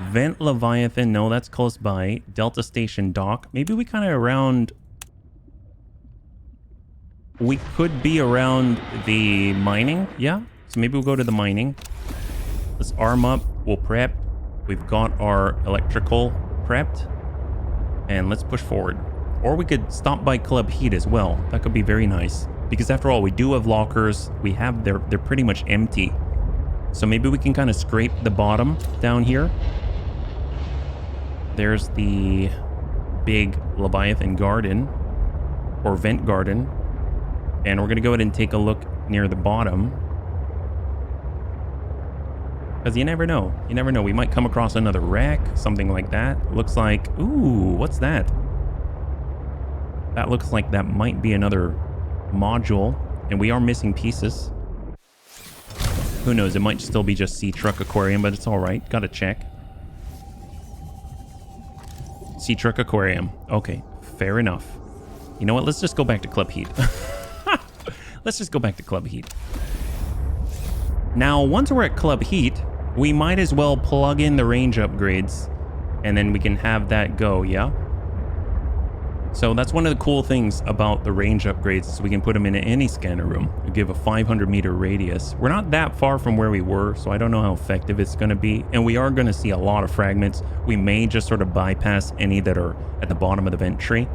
Vent Leviathan, no, that's close by. Delta Station dock. Maybe we kind of around... We could be around the mining, yeah? So maybe we'll go to the mining. Let's arm up, we'll prep. We've got our electrical prepped. And let's push forward. Or we could stop by Club Heat as well. That could be very nice. Because after all, we do have lockers. We have, they're pretty much empty. So maybe we can kind of scrape the bottom down here. There's the big Leviathan garden or vent garden. And we're going to go ahead and take a look near the bottom. Because you never know. You never know. We might come across another wreck, something like that. Looks like, ooh, what's that? That looks like that might be another module, and we are missing pieces. Who knows? It might still be just Sea Truck Aquarium, but it's all right. Gotta check. Sea Truck Aquarium. Okay, fair enough. You know what? Let's just go back to Club Heat. Let's just go back to Club Heat. Now, once we're at Club Heat, we might as well plug in the range upgrades, and then we can have that go, yeah? So that's one of the cool things about the range upgrades is we can put them in any scanner room. We give a 500-meter radius. We're not that far from where we were, so I don't know how effective it's going to be. And we are going to see a lot of fragments. We may just sort of bypass any that are at the bottom of the vent tree.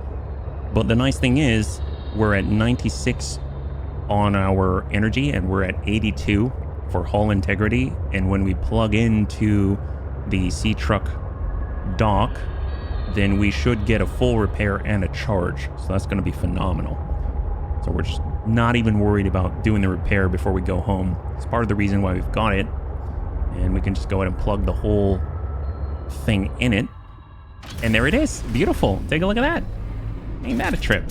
But the nice thing is we're at 96 on our energy, and we're at 82 for hull integrity. And when we plug into the Sea Truck dock, then we should get a full repair and a charge. So that's going to be phenomenal. So we're just not even worried about doing the repair before we go home. It's part of the reason why we've got it. And we can just go ahead and plug the whole thing in it. And there it is. Beautiful. Take a look at that. Ain't that a trip?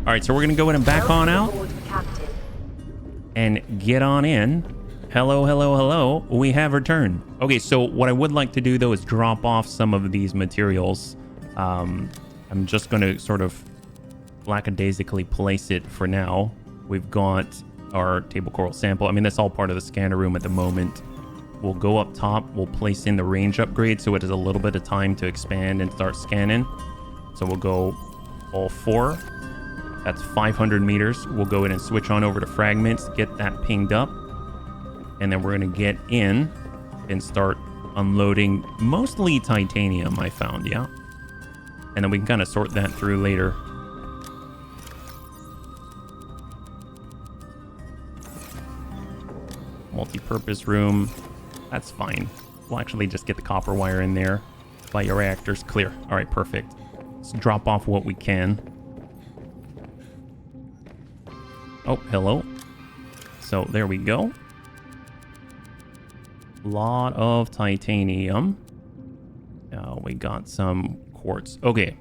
All right, so we're going to go ahead and back on out and get on in. Hello, hello, hello. We have returned. Okay, so what I would like to do, though, is drop off some of these materials. I'm just going to sort of lackadaisically place it for now. We've got our table coral sample. I mean, that's all part of the scanner room at the moment. We'll go up top. We'll place in the range upgrade so it has a little bit of time to expand and start scanning. So we'll go all 4. That's 500 meters. We'll go in and switch on over to fragments, get that pinged up. And then we're going to get in and start unloading mostly titanium, I found, yeah? And then we can kind of sort that through later. Multi-purpose room. That's fine. We'll actually just get the copper wire in there. Bioreactors clear. All right, perfect. Let's drop off what we can. Oh, hello. So there we go. Lot of titanium. We got some quartz. Okay.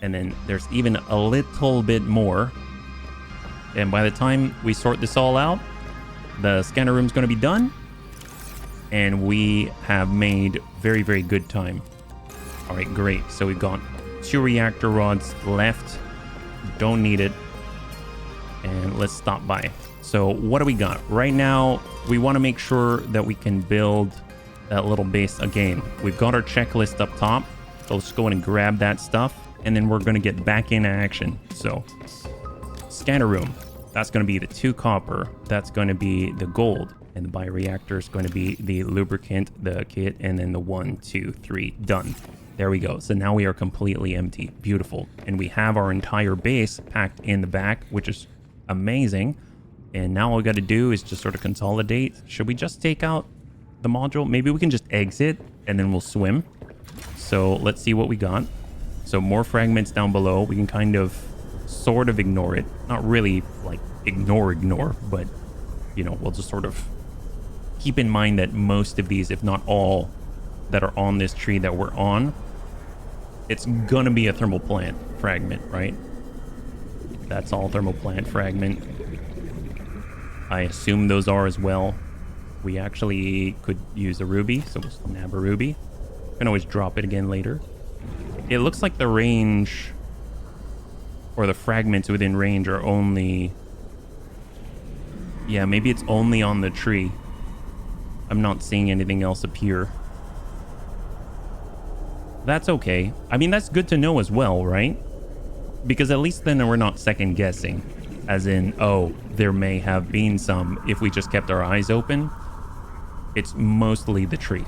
And then there's even a little bit more. And by the time we sort this all out, the scanner room's going to be done. And we have made very, very good time. All right, great. So we've got 2 reactor rods left. Don't need it. And let's stop by. So what do we got? Right now, we want to make sure that we can build that little base again. We've got our checklist up top. So let's go in and grab that stuff. And then we're going to get back in action. So scanner room. That's going to be the 2 copper. That's going to be the gold. And the bioreactor is going to be the lubricant, the kit, and then the 1, 2, 3. Done. There we go. So now we are completely empty. Beautiful. And we have our entire base packed in the back, which is amazing. And now all we got to do is just sort of consolidate. Should we just take out the module? Maybe we can just exit and then we'll swim. So let's see what we got. So more fragments down below. We can kind of sort of ignore it. Not really like ignore, but you know, we'll just sort of keep in mind that most of these, if not all, that are on this tree that we're on, it's gonna be a thermal plant fragment, right? That's all thermal plant fragment. I assume those are as well. We actually could use a ruby, so we'll nab a ruby. Can always drop it again later. It looks like the range, or the fragments within range are only... Yeah, maybe it's only on the tree. I'm not seeing anything else appear. That's okay. I mean, that's good to know as well, right? Because at least then we're not second guessing. As in, oh, there may have been some. If we just kept our eyes open, it's mostly the tree.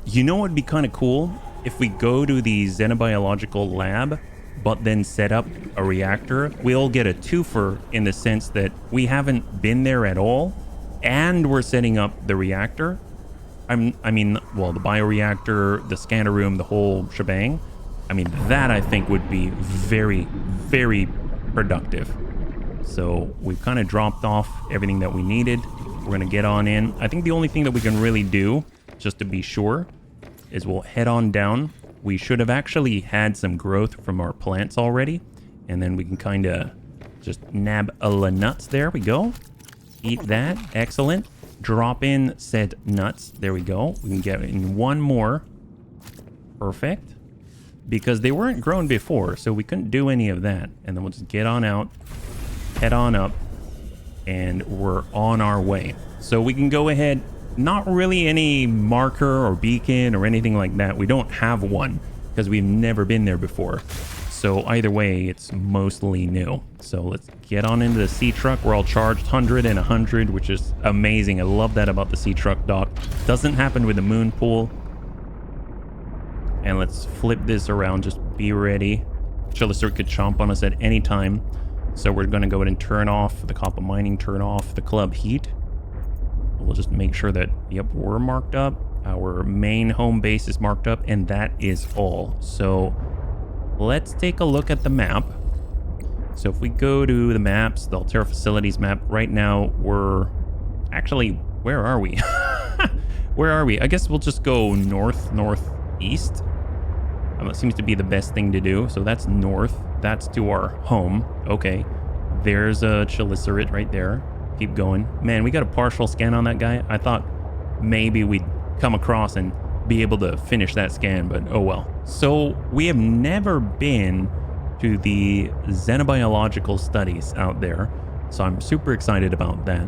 You know what would be kind of cool? If we go to the xenobiological lab, but then set up a reactor, we'll get a twofer in the sense that we haven't been there at all, and we're setting up the reactor. I mean, well, the bioreactor, the scanner room, the whole shebang. I mean, that I think would be very, very productive. So we've kind of dropped off everything that we needed. We're going to get on in. I think the only thing that we can really do, just to be sure, is we'll head on down. We should have actually had some growth from our plants already. And then we can kind of Just nab a la nuts. There we go. Eat that. Excellent. Drop in said nuts. There we go. We can get in one more. Perfect. Because they weren't grown before, so we couldn't do any of that. And then we'll just get on out, head on up, and we're on our way. So we can go ahead, not really any marker or beacon or anything like that. We don't have one because we've never been there before. So either way, it's mostly new. So let's get on into the sea truck. We're all charged 100 and 100, which is amazing. I love that about the sea truck dock. Doesn't happen with the moon pool. And let's flip this around. Just be ready. Chillister could chomp on us at any time. So we're going to go ahead and turn off the copper mining, turn off the club heat. We'll just make sure that, yep, we're marked up. Our main home base is marked up, and that is all. So let's take a look at the map. So if we go to the maps, the Altera Facilities map, right now we're actually, where are we? Where are we? I guess we'll just go northeast. That seems to be the best thing to do. So that's north. That's to our home. Okay. There's a Chelicerates right there. Keep going. Man, we got a partial scan on that guy. I thought maybe we'd come across and be able to finish that scan, but oh well. So we have never been to the xenobiological studies out there. So I'm super excited about that.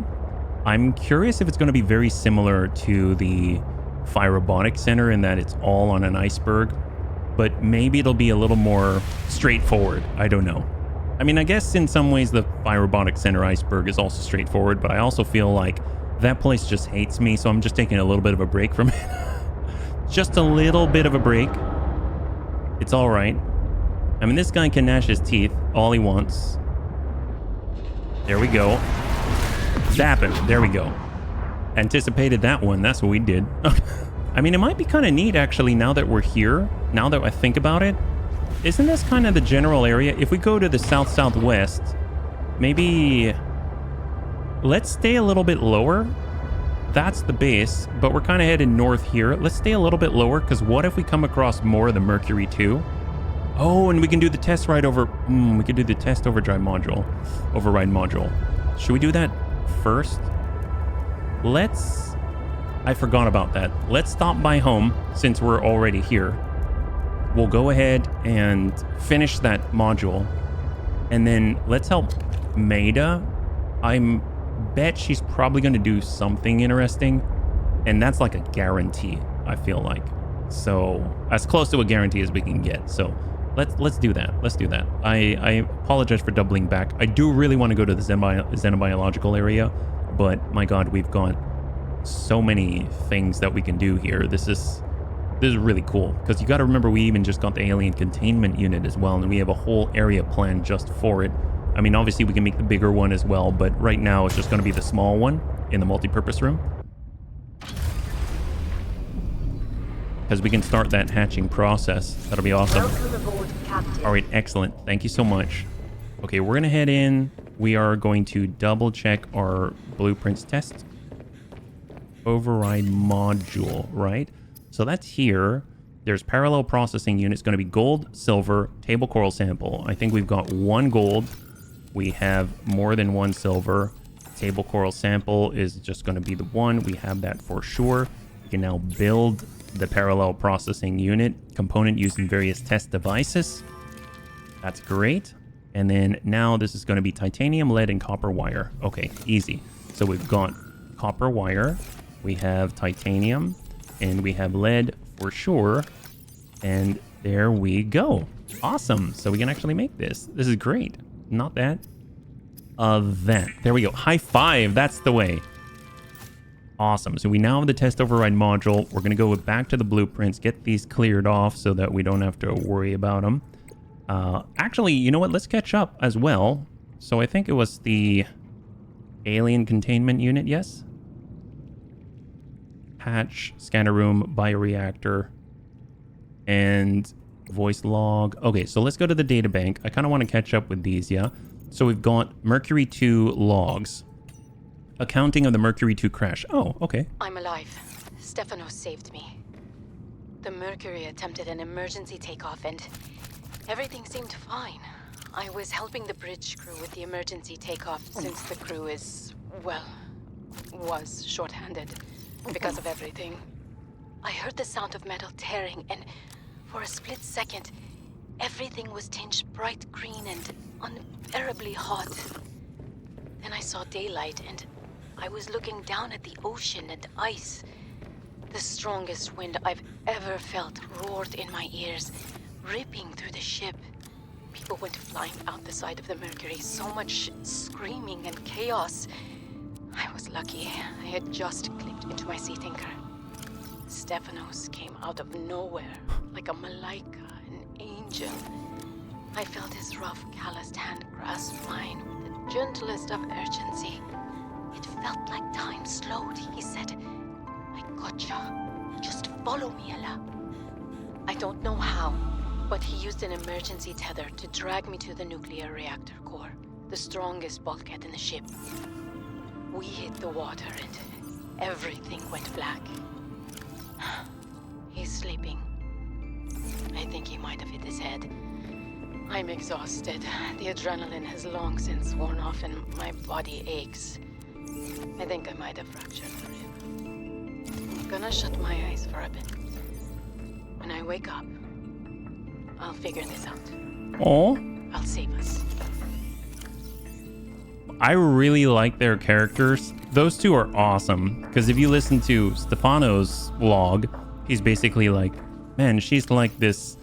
I'm curious if it's going to be very similar to the Phyrobotic Center in that it's all on an iceberg. But maybe it'll be a little more straightforward. I don't know. I mean, I guess in some ways the Phyrobotic Center iceberg is also straightforward, but I also feel like that place just hates me, so I'm just taking a little bit of a break from it. Just a little bit of a break. It's all right. I mean, this guy can gnash his teeth all he wants. There we go. Zap him. There we go. Anticipated that one. That's what we did. I mean, it might be kind of neat, actually, now that we're here. Now that I think about it. Isn't this kind of the general area? If we go to the south-southwest, maybe let's stay a little bit lower. That's the base, but we're kind of headed north here. Let's stay a little bit lower, because what if we come across more of the Mercury 2? Oh, and we can do the test ride over... we could do the test override module. Should we do that first? I forgot about that. Let's stop by home since we're already here. We'll go ahead and finish that module. And then let's help Maida. I bet she's probably going to do something interesting. And that's like a guarantee, I feel like. So as close to a guarantee as we can get. So let's do that. Let's do that. I apologize for doubling back. I do really want to go to the xenobiological area. But my God, we've got so many things that we can do here. This is really cool, because you got to remember we even just got the alien containment unit as well, and we have a whole area planned just for it. I mean, obviously we can make the bigger one as well, but right now it's just going to be the small one in the multi-purpose room, because we can start that hatching process. That'll be awesome. Welcome aboard, Captain. All right, excellent. Thank you so much. Okay, we're gonna head in. We are going to double check our blueprints test. Override module, right? So that's here. There's parallel processing units, going to be gold, silver, table coral sample. I think we've got one gold. We have more than one silver. Table coral sample is just going to be the one. We have that for sure. We can now build the parallel processing unit component using various test devices. That's great. And then now this is going to be titanium, lead, and copper wire. Okay, easy. So we've got copper wire. We have titanium, and we have lead for sure. And there we go. Awesome. So we can actually make this. This is great. Not that. That. There we go. High five. That's the way. Awesome. So we now have the test override module. We're going to go back to the blueprints, get these cleared off so that we don't have to worry about them. Actually, you know what? Let's catch up as well. So I think it was the alien containment unit. Yes. Hatch, scanner room, bioreactor, and voice log. Okay, so let's go to the data bank. I kind of want to catch up with these, yeah? So we've got Mercury 2 logs. Accounting of the Mercury 2 crash. Oh, okay. I'm alive. Stefanos saved me. The Mercury attempted an emergency takeoff and everything seemed fine I was helping the bridge crew with the emergency takeoff since the crew is, well, was shorthanded because of everything. I heard the sound of metal tearing, and for a split second, everything was tinged bright green and unbearably hot. Then I saw daylight, and I was looking down at the ocean and ice. The strongest wind I've ever felt roared in my ears, ripping through the ship. People went flying out the side of the Mercury, so much screaming and chaos. I was lucky. I had just clipped into my sea tinker. Stephanos came out of nowhere, like a malaika, an angel. I felt his rough, calloused hand grasp mine with the gentlest of urgency. It felt like time slowed. He said, "I gotcha. Just follow me, Ella." I don't know how, but he used an emergency tether to drag me to the nuclear reactor core, the strongest bulkhead in the ship. We hit the water and everything went black. He's sleeping. I think he might have hit his head. I'm exhausted. The adrenaline has long since worn off and my body aches. I think I might have fractured the rib. I'm gonna shut my eyes for a bit. When I wake up, I'll figure this out. Oh, I'll save us. I really like their characters. Those two are awesome. Because if you listen to Stefano's vlog, he's basically like, man, she's like this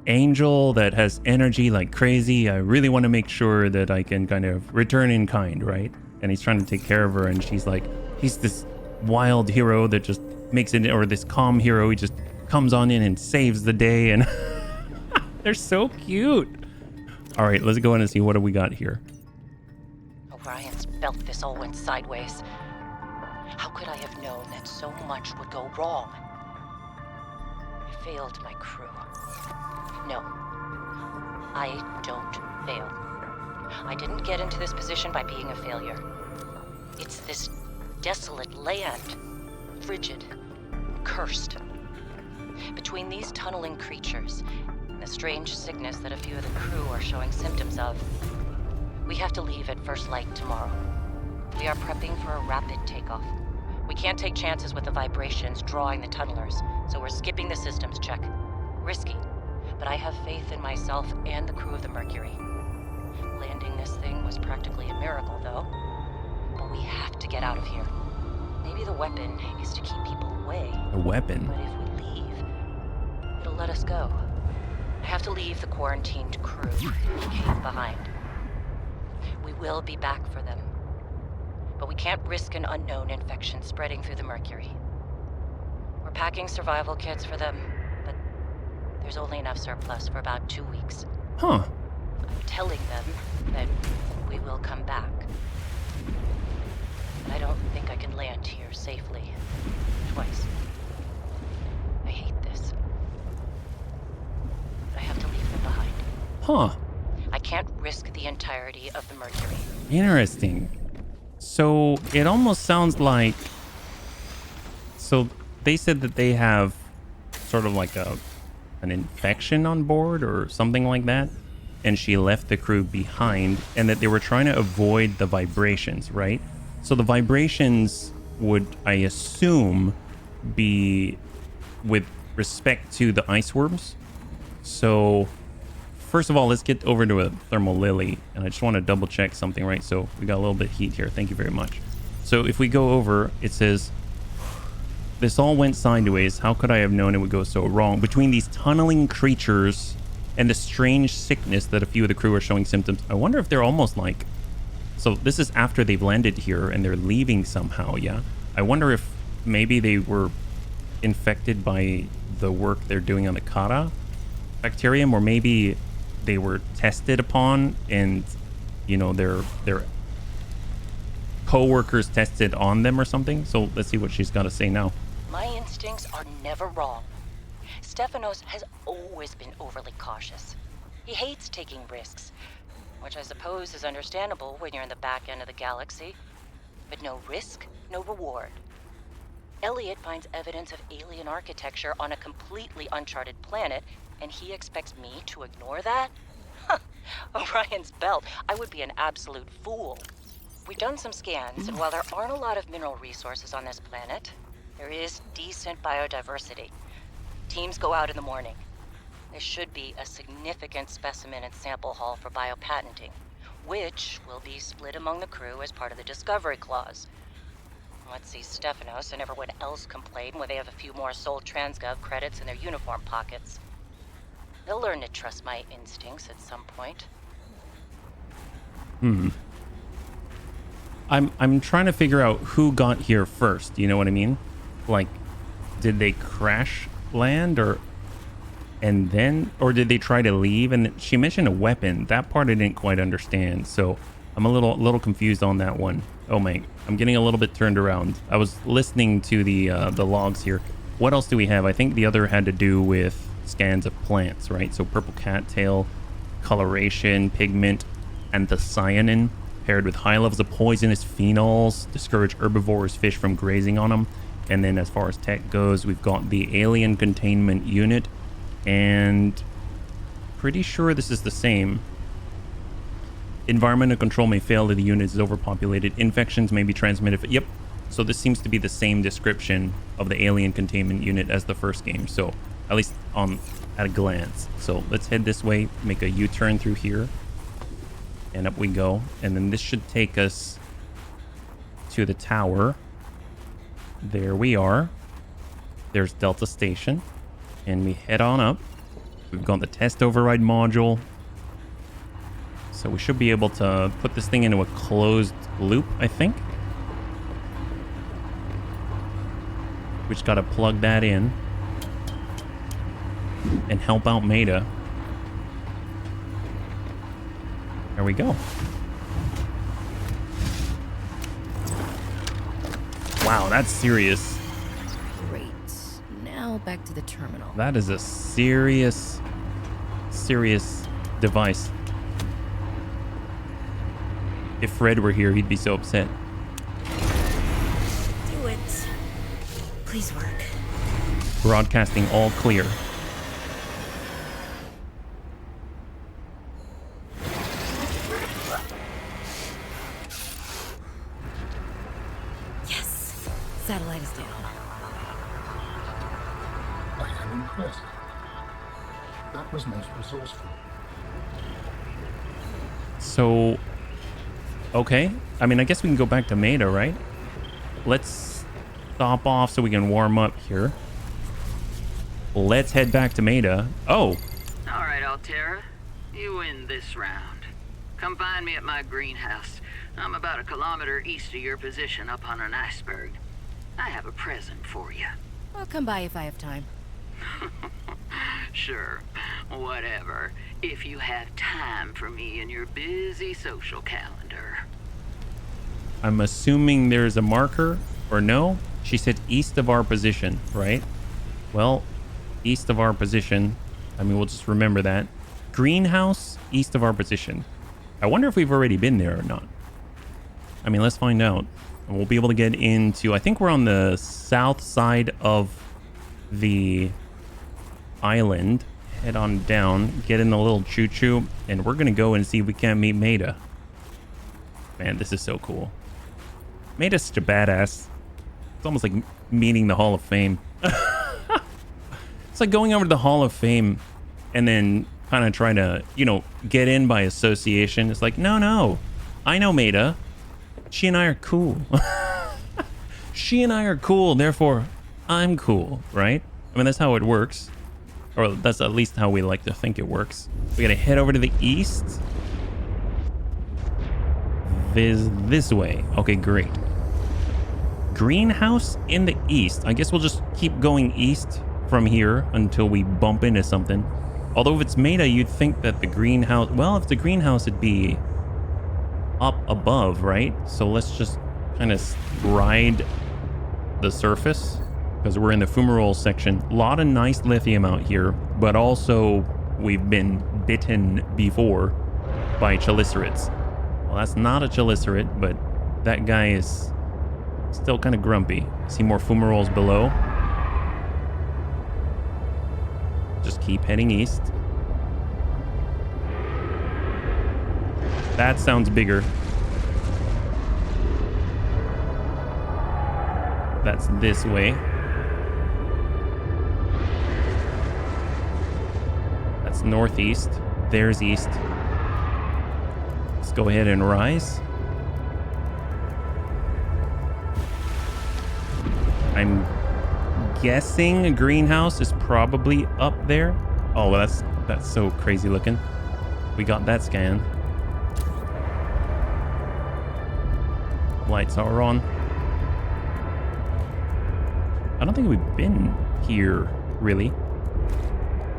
angel that has energy like crazy. I really want to make sure that I can kind of return in kind, right? And he's trying to take care of her, and she's like, he's this wild hero that just makes it, or this calm hero. He just comes on in and saves the day, and they're so cute. All right, let's go in and see what do we got here. Orion's felt this all went sideways. How could I have known that so much would go wrong? I failed my crew. No, I don't fail. I didn't get into this position by being a failure. It's this desolate land, frigid, cursed. Between these tunneling creatures and the strange sickness that a few of the crew are showing symptoms of, we have to leave at first light tomorrow. We are prepping for a rapid takeoff. We can't take chances with the vibrations drawing the tunnelers, so we're skipping the systems check. Risky, but I have faith in myself and the crew of the Mercury. Landing this thing was practically a miracle, though. But we have to get out of here. Maybe the weapon is to keep people away. A weapon? But if we leave, it'll let us go. I have to leave the quarantined crew in the cave behind. We will be back for them. But we can't risk an unknown infection spreading through the Mercury. We're packing survival kits for them, but there's only enough surplus for about 2 weeks. Huh. I'm telling them that we will come back. But I don't think I can land here safely. Twice. I hate this. But I have to leave them behind. Huh. I can't risk the entirety of the Mercury. Interesting. So it almost sounds like, so they said that they have sort of like an infection on board or something like that, and she left the crew behind, and that they were trying to avoid the vibrations, right? So the vibrations would, I assume, be with respect to the ice worms. So first of all, let's get over to a thermal lily, and I just want to double check something, right? So we got a little bit of heat here. Thank you very much. So if we go over, it says, this all went sideways. How could I have known it would go so wrong? Between these tunneling creatures and the strange sickness that a few of the crew are showing symptoms. I wonder if they're almost like, so this is after they've landed here and they're leaving somehow, yeah? I wonder if maybe they were infected by the work they're doing on the Kata bacterium, or maybe they were tested upon and, you know, their co-workers tested on them or something. So let's see what she's got to say now. My instincts are never wrong. Stephanos has always been overly cautious. He hates taking risks, which I suppose is understandable when you're in the back end of the galaxy. But no risk, no reward. Elliot finds evidence of alien architecture on a completely uncharted planet, and he expects me to ignore that? Huh. Orion's belt, I would be an absolute fool. We've done some scans, and while there aren't a lot of mineral resources on this planet, there is decent biodiversity. Teams go out in the morning. There should be a significant specimen and sample haul for biopatenting, which will be split among the crew as part of the Discovery Clause. Let's see Stephanos and everyone else complain when they have a few more Sol Transgov credits in their uniform pockets. They'll learn to trust my instincts at some point. I'm trying to figure out who got here first. You know what I mean? Like, did they crash land or did they try to leave? And she mentioned a weapon. That part I didn't quite understand. So I'm a little confused on that one. Oh my, I'm getting a little bit turned around. I was listening to the logs here. What else do we have? I think the other had to do with scans of plants, right? So purple cattail, coloration, pigment, anthocyanin paired with high levels of poisonous phenols discourage herbivorous fish from grazing on them. And then as far as tech goes, we've got the alien containment unit, and pretty sure this is the same. Environmental control may fail if the unit is overpopulated. Infections may be transmitted. Yep. So this seems to be the same description of the alien containment unit as the first game. So at least at a glance. So let's head this way, make a U-turn through here, and up we go. And then this should take us to the tower. There we are. There's Delta Station. And we head on up. We've got the test override module. So we should be able to put this thing into a closed loop, I think. We just got to plug that in and help out Maida. There we go. Wow, that's serious. Great. Now back to the terminal. That is a serious device. If Fred were here, he'd be so upset. Do it. Please work. Broadcasting all clear. Yes. Satellite is down. I am impressed. That was most resourceful. So, okay. I mean, I guess we can go back to Maida, right? Let's stop off so we can warm up here. Let's head back to Maida. Oh, All right, Altera. You win this round. Come find me at my greenhouse. I'm about 1 kilometer east of your position up on an iceberg. I have a present for you. I'll come by if I have time. Sure, whatever. If you have time for me in your busy social calendar. I'm assuming there's a marker, or no? She said east of our position, right? Well, east of our position. I mean, we'll just remember that. Greenhouse, east of our position. I wonder if we've already been there or not. I mean, let's find out. And we'll be able to get into... I think we're on the south side of the island. Head on down, get in the little choo-choo, and we're going to go and see if we can't meet Maida. Man, this is so cool. Maida's such a badass. It's almost like meeting the Hall of Fame. It's like going over to the Hall of Fame and then kind of trying to, you know, get in by association. It's like, no, I know Maida. She and I are cool. She and I are cool, therefore I'm cool, right? I mean, that's how it works. Or that's at least how we like to think it works. We gotta head over to the east. This way. Okay, great. Greenhouse in the east. I guess we'll just keep going east from here until we bump into something. Although if it's Maida, you'd think that the greenhouse... Well, if it's a greenhouse, it'd be up above, right? So let's just kind of ride the surface, because we're in the fumarole section. A lot of nice lithium out here, but also we've been bitten before by chelicerates. Well, that's not a chelicerate, but that guy is still kind of grumpy. See more fumaroles below. Just keep heading east. That sounds bigger. That's this way. That's northeast. There's east. Let's go ahead and rise. I'm guessing a greenhouse is probably up there. Oh, well, that's so crazy looking. We got that scan. Lights are on. I don't think we've been here, really.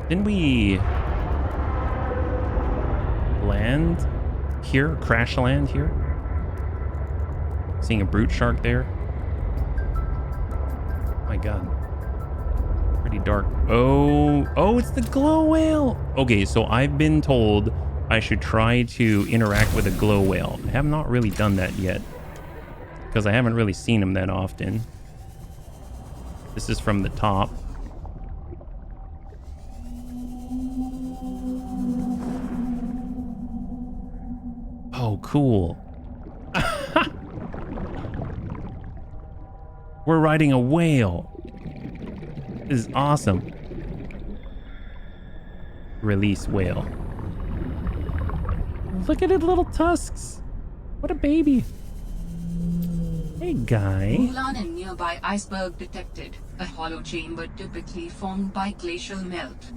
Didn't we land here? Crash land here? Seeing a brute shark there. My God. Pretty dark. Oh, it's the glow whale. Okay, so I've been told I should try to interact with a glow whale. I have not really done that yet because I haven't really seen them that often. This is from the top. Oh, cool. We're riding a whale. This is awesome. Release whale. Look at its little tusks. What a baby. Hey, guy. Mulan and nearby iceberg detected. A hollow chamber typically formed by glacial melt.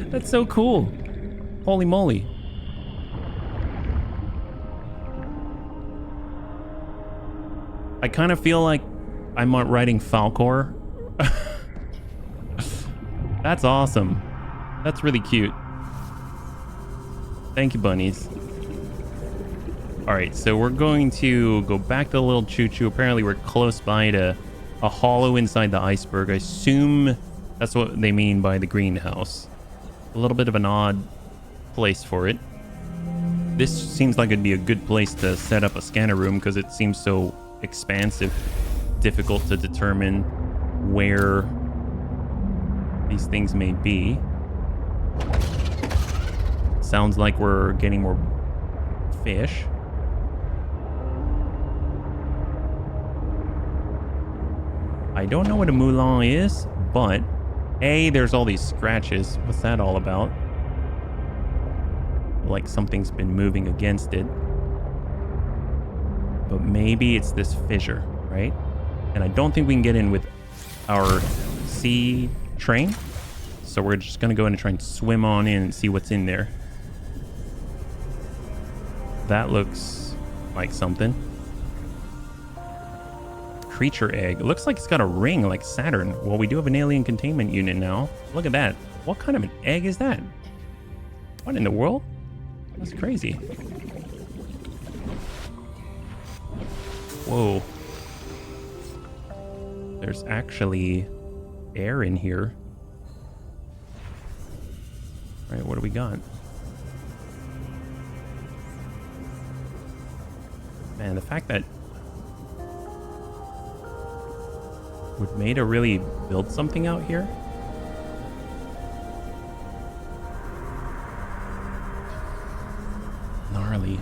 That's so cool. Holy moly. I kind of feel like I'm riding Falcor. That's awesome. That's really cute. Thank you, bunnies. All right, so we're going to go back to the little choo-choo. Apparently, we're close by to a hollow inside the iceberg. I assume that's what they mean by the greenhouse. A little bit of an odd place for it. This seems like it'd be a good place to set up a scanner room because it seems so expansive. Difficult to determine where these things may be. Sounds like we're getting more fish. I don't know what a Mulan is, but hey, there's all these scratches. What's that all about? Like something's been moving against it. But maybe it's this fissure, right? And I don't think we can get in with our sea train. So we're just going to go in and try and swim on in and see what's in there. That looks like something. Creature egg. It looks like it's got a ring like Saturn. Well, we do have an alien containment unit now. Look at that. What kind of an egg is that? What in the world? That's crazy. Whoa. There's actually air in here. All right, what do we got? Man, the fact that would Maida really build something out here? Gnarly.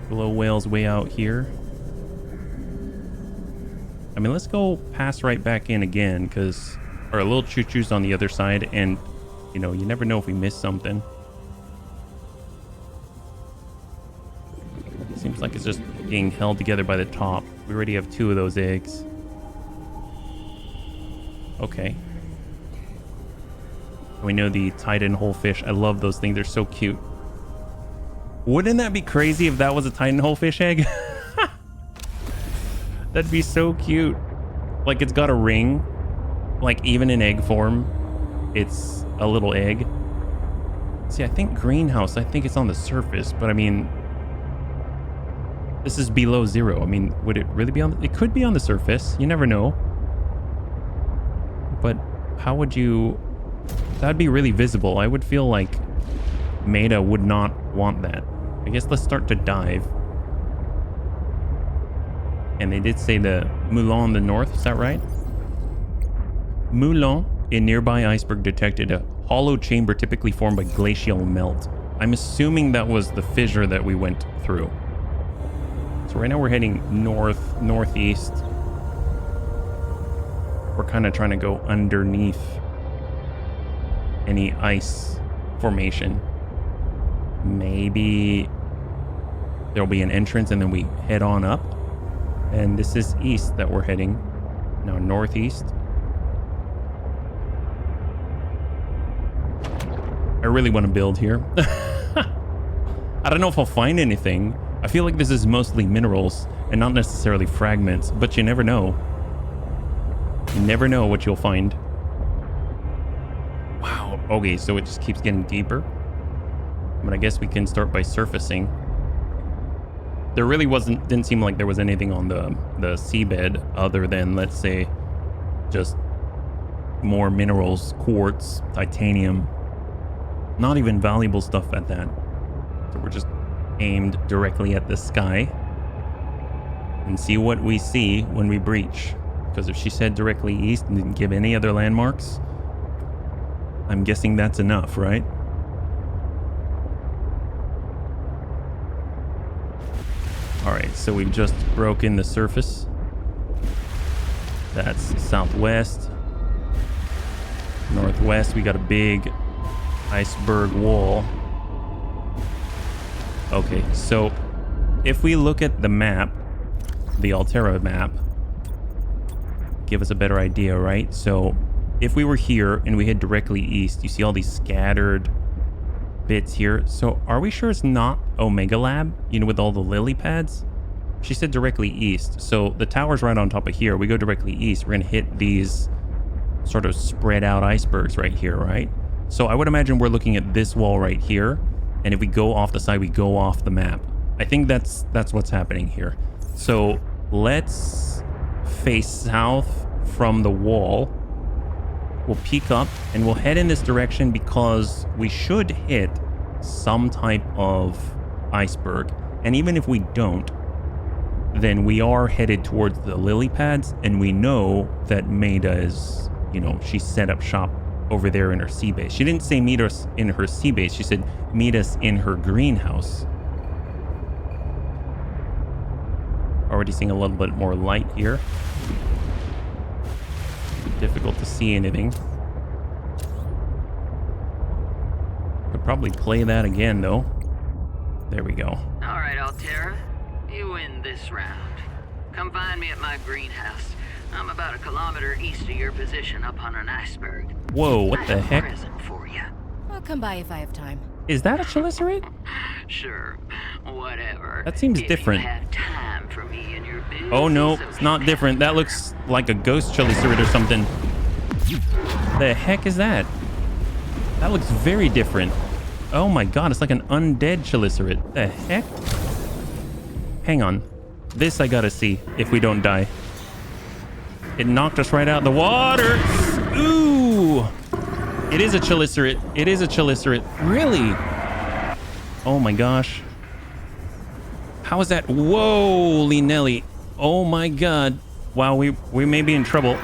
Below whales way out here. I mean, let's go pass right back in again because our little choo-choo's on the other side and, you know, you never know if we miss something. Seems like it's just being held together by the top. We already have 2 of those eggs. Okay. We know the Titan whole fish. I love those things. They're so cute. Wouldn't that be crazy if that was a Titan whole fish egg? That'd be so cute. Like it's got a ring. Like even in egg form, it's a little egg. See, I think greenhouse, I think it's on the surface, but I mean, this is below 0. I mean, would it really be on? It could be on the surface. You never know. But how would you? That'd be really visible. I would feel like Maida would not want that. I guess let's start to dive. And they did say the Mulan the North. Is that right? Moulin, a nearby iceberg, detected a hollow chamber typically formed by glacial melt. I'm assuming that was the fissure that we went through. So right now we're heading northeast. We're kind of trying to go underneath any ice formation. Maybe there'll be an entrance and then we head on up. And this is east that we're heading. Now northeast. I really want to build here. I don't know if I'll find anything. I feel like this is mostly minerals and not necessarily fragments, but you never know. You never know what you'll find. Wow. Okay, so it just keeps getting deeper. But I guess we can start by surfacing. There really didn't seem like there was anything on the seabed other than, let's say, just more minerals, quartz, titanium. Not even valuable stuff at that. So we're just aimed directly at the sky and see what we see when we breach. Because if she said directly east and didn't give any other landmarks, I'm guessing that's enough, right? Alright, so we've just broken the surface. That's southwest. Northwest, we got a big iceberg wall. Okay, so if we look at the map, the Altera map, give us a better idea, right? So if we were here and we head directly east, you see all these scattered bits here. So are we sure it's not Omega Lab, you know, with all the lily pads? She said directly east. So the tower's right on top of here. We go directly east. We're going to hit these sort of spread out icebergs right here, right? So I would imagine we're looking at this wall right here. And if we go off the side, we go off the map. I think that's what's happening here. So let's face south from the wall. We'll peek up and we'll head in this direction because we should hit some type of iceberg. And even if we don't, then we are headed towards the lily pads. And we know that Maida is, you know, she set up shop over there in her sea base. She didn't say meet us in her sea base. She said meet us in her greenhouse. Already seeing a little bit more light here. Difficult to see anything. Could probably play that again though. There we go. All right, Altera. You win this round. Come find me at my greenhouse. I'm about 1 kilometer east of your position up on an iceberg. Whoa, what the I have heck? a present for you. I'll come by if I have time. Is that a chelicerate? Sure, whatever. That seems If different. You have time for me and your busy Oh no, it's not different. That looks like a ghost chelicerate or something. The heck is that? That looks very different. Oh my god, it's like an undead chelicerate. The heck? Hang on. This I gotta see if we don't die. It knocked us right out of the water. Ooh! It is a chelicerate. It is a chelicerate. Really? Oh my gosh. How is that? Whoa, Nelly. Oh my god. Wow, we may be in trouble.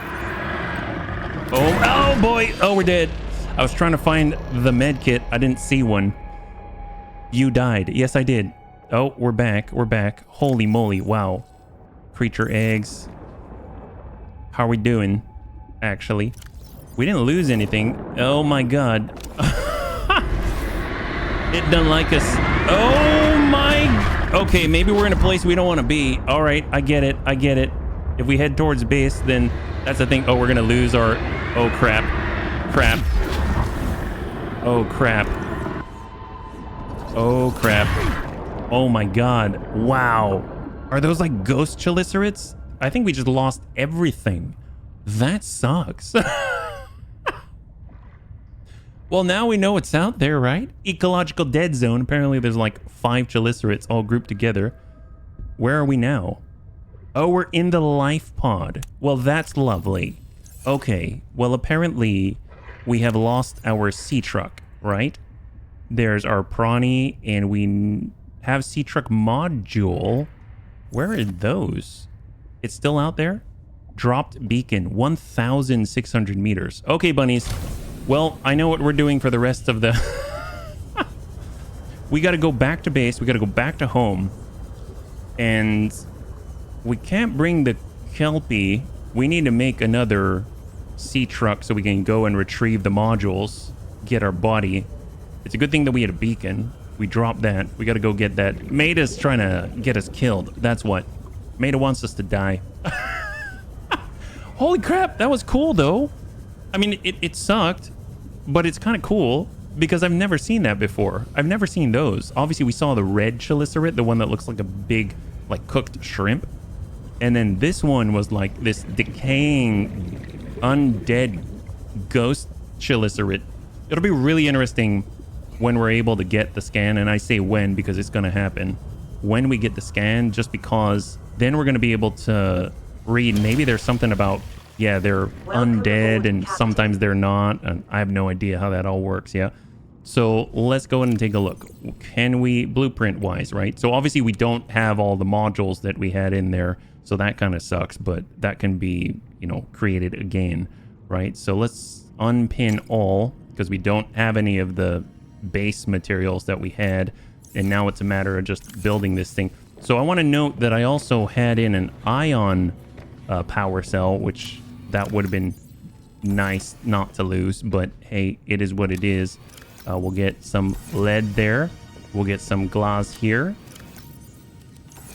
Oh boy. Oh, we're dead. I was trying to find the med kit. I didn't see one. You died. Yes, I did. Oh, we're back. We're back. Holy moly. Wow. Creature eggs. How are we doing? Actually, we didn't lose anything. Oh my god. It doesn't like us. Oh my. Okay, maybe we're in a place we don't want to be. All right, I get it. I get it. If we head towards base, then that's the thing. Oh, we're gonna lose our. Oh crap. Crap. Oh crap. Oh crap. Oh my god. Wow. Are those like ghost chelicerates? I think we just lost everything. That sucks. Well, now we know what's out there, right? Ecological dead zone. Apparently there's like 5 chelicerates all grouped together. Where are we now? Oh, we're in the life pod. Well, that's lovely. Okay. Well, apparently we have lost our sea truck, right? There's our Prawny and we have sea truck module. Where are those? It's still out there? Dropped beacon, 1,600 meters. Okay, bunnies. Well, I know what we're doing for the rest of the... We got to go back to base. We got to go back to home. And we can't bring the Kelpie. We need to make another sea truck so we can go and retrieve the modules, get our body. It's a good thing that we had a beacon. We dropped that. We got to go get that. Maida's trying to get us killed. That's what. Maida wants us to die. Holy crap, that was cool though. I mean, it sucked, but it's kind of cool because I've never seen that before. I've never seen those. Obviously, we saw the red chelicerate, the one that looks like a big, like, cooked shrimp. And then this one was like this decaying, undead ghost chelicerate. It'll be really interesting when we're able to get the scan, and I say when because it's going to happen. When we get the scan, just because then we're going to be able to read. Maybe there's something about, yeah, they're undead and sometimes they're not. And I have no idea how that all works, yeah. So let's go and take a look. Can we, blueprint wise, right? So obviously we don't have all the modules that we had in there. So that kind of sucks, but that can be, you know, created again, right? So let's unpin all because we don't have any of the base materials that we had. And now it's a matter of just building this thing. So I want to note that I also had in an ion power cell, which that would have been nice not to lose, but hey, it is what it is. We'll get some lead there. We'll get some glass here.